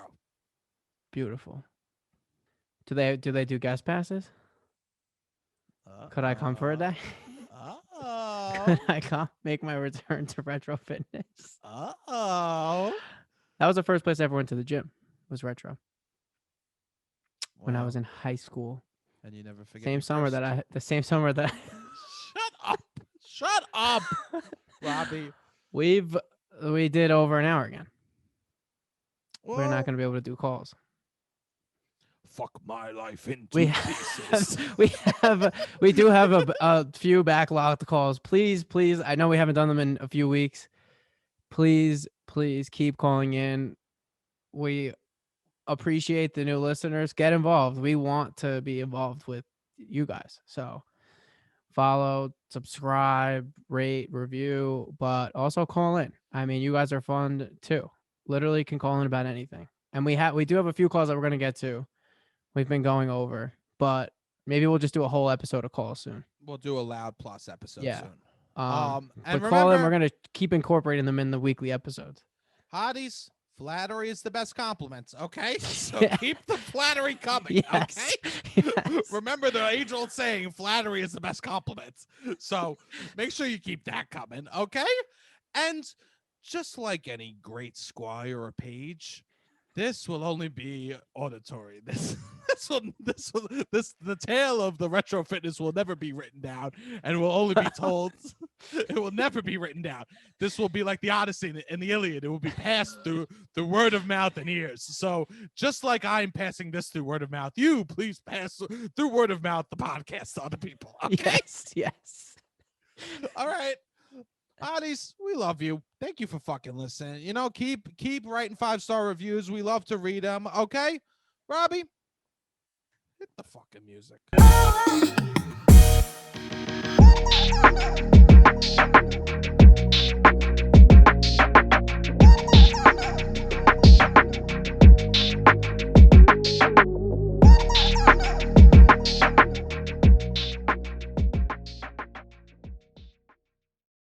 [SPEAKER 2] Beautiful. Do they do guest passes? Could I come for a day? Could I come make my return to retro fitness? That was the first place I ever went to the gym. Was retro. When I was in high school.
[SPEAKER 1] And you never forget.
[SPEAKER 2] The same summer that
[SPEAKER 1] Shut up, Robbie.
[SPEAKER 2] we did over an hour again.
[SPEAKER 1] Well,
[SPEAKER 2] We're not going to be able to do calls.
[SPEAKER 1] fuck my life into
[SPEAKER 2] We
[SPEAKER 1] pieces.
[SPEAKER 2] we do have a few backlogged calls. Please, I know we haven't done them in a few weeks. Please keep calling in. We appreciate the new listeners. Get involved. We want to be involved with you guys. So follow, subscribe, rate, review, but also call in. I mean, you guys are fun too. Literally can call in about anything. And we do have a few calls that we're going to get to. We've been going over, but maybe we'll just do a whole episode of calls soon.
[SPEAKER 1] We'll do a Loud Plus episode soon.
[SPEAKER 2] And
[SPEAKER 1] And
[SPEAKER 2] call in.
[SPEAKER 1] remember,
[SPEAKER 2] We're going to keep incorporating them in the weekly episodes.
[SPEAKER 1] hotties, flattery is the best compliment, okay? So
[SPEAKER 2] Yeah.
[SPEAKER 1] keep the flattery coming,
[SPEAKER 2] Yes.
[SPEAKER 1] okay?
[SPEAKER 2] Yes.
[SPEAKER 1] Remember the age-old saying, flattery is the best compliment. So make sure you keep that coming, okay? And just like any great squire or page, this will only be auditory. The tale of the retro fitness will never be written down and will only be told. It will never be written down. This will be like the Odyssey and the Iliad. It will be passed through word of mouth and ears. So just like I'm passing this through word of mouth, you please pass through word of mouth the podcast to other people. Okay.
[SPEAKER 2] Yes.
[SPEAKER 1] All right. Hotties, we love you. Thank you for fucking listening. You know, keep writing 5-star reviews. We love to read them. Okay, Robbie, hit the fucking music.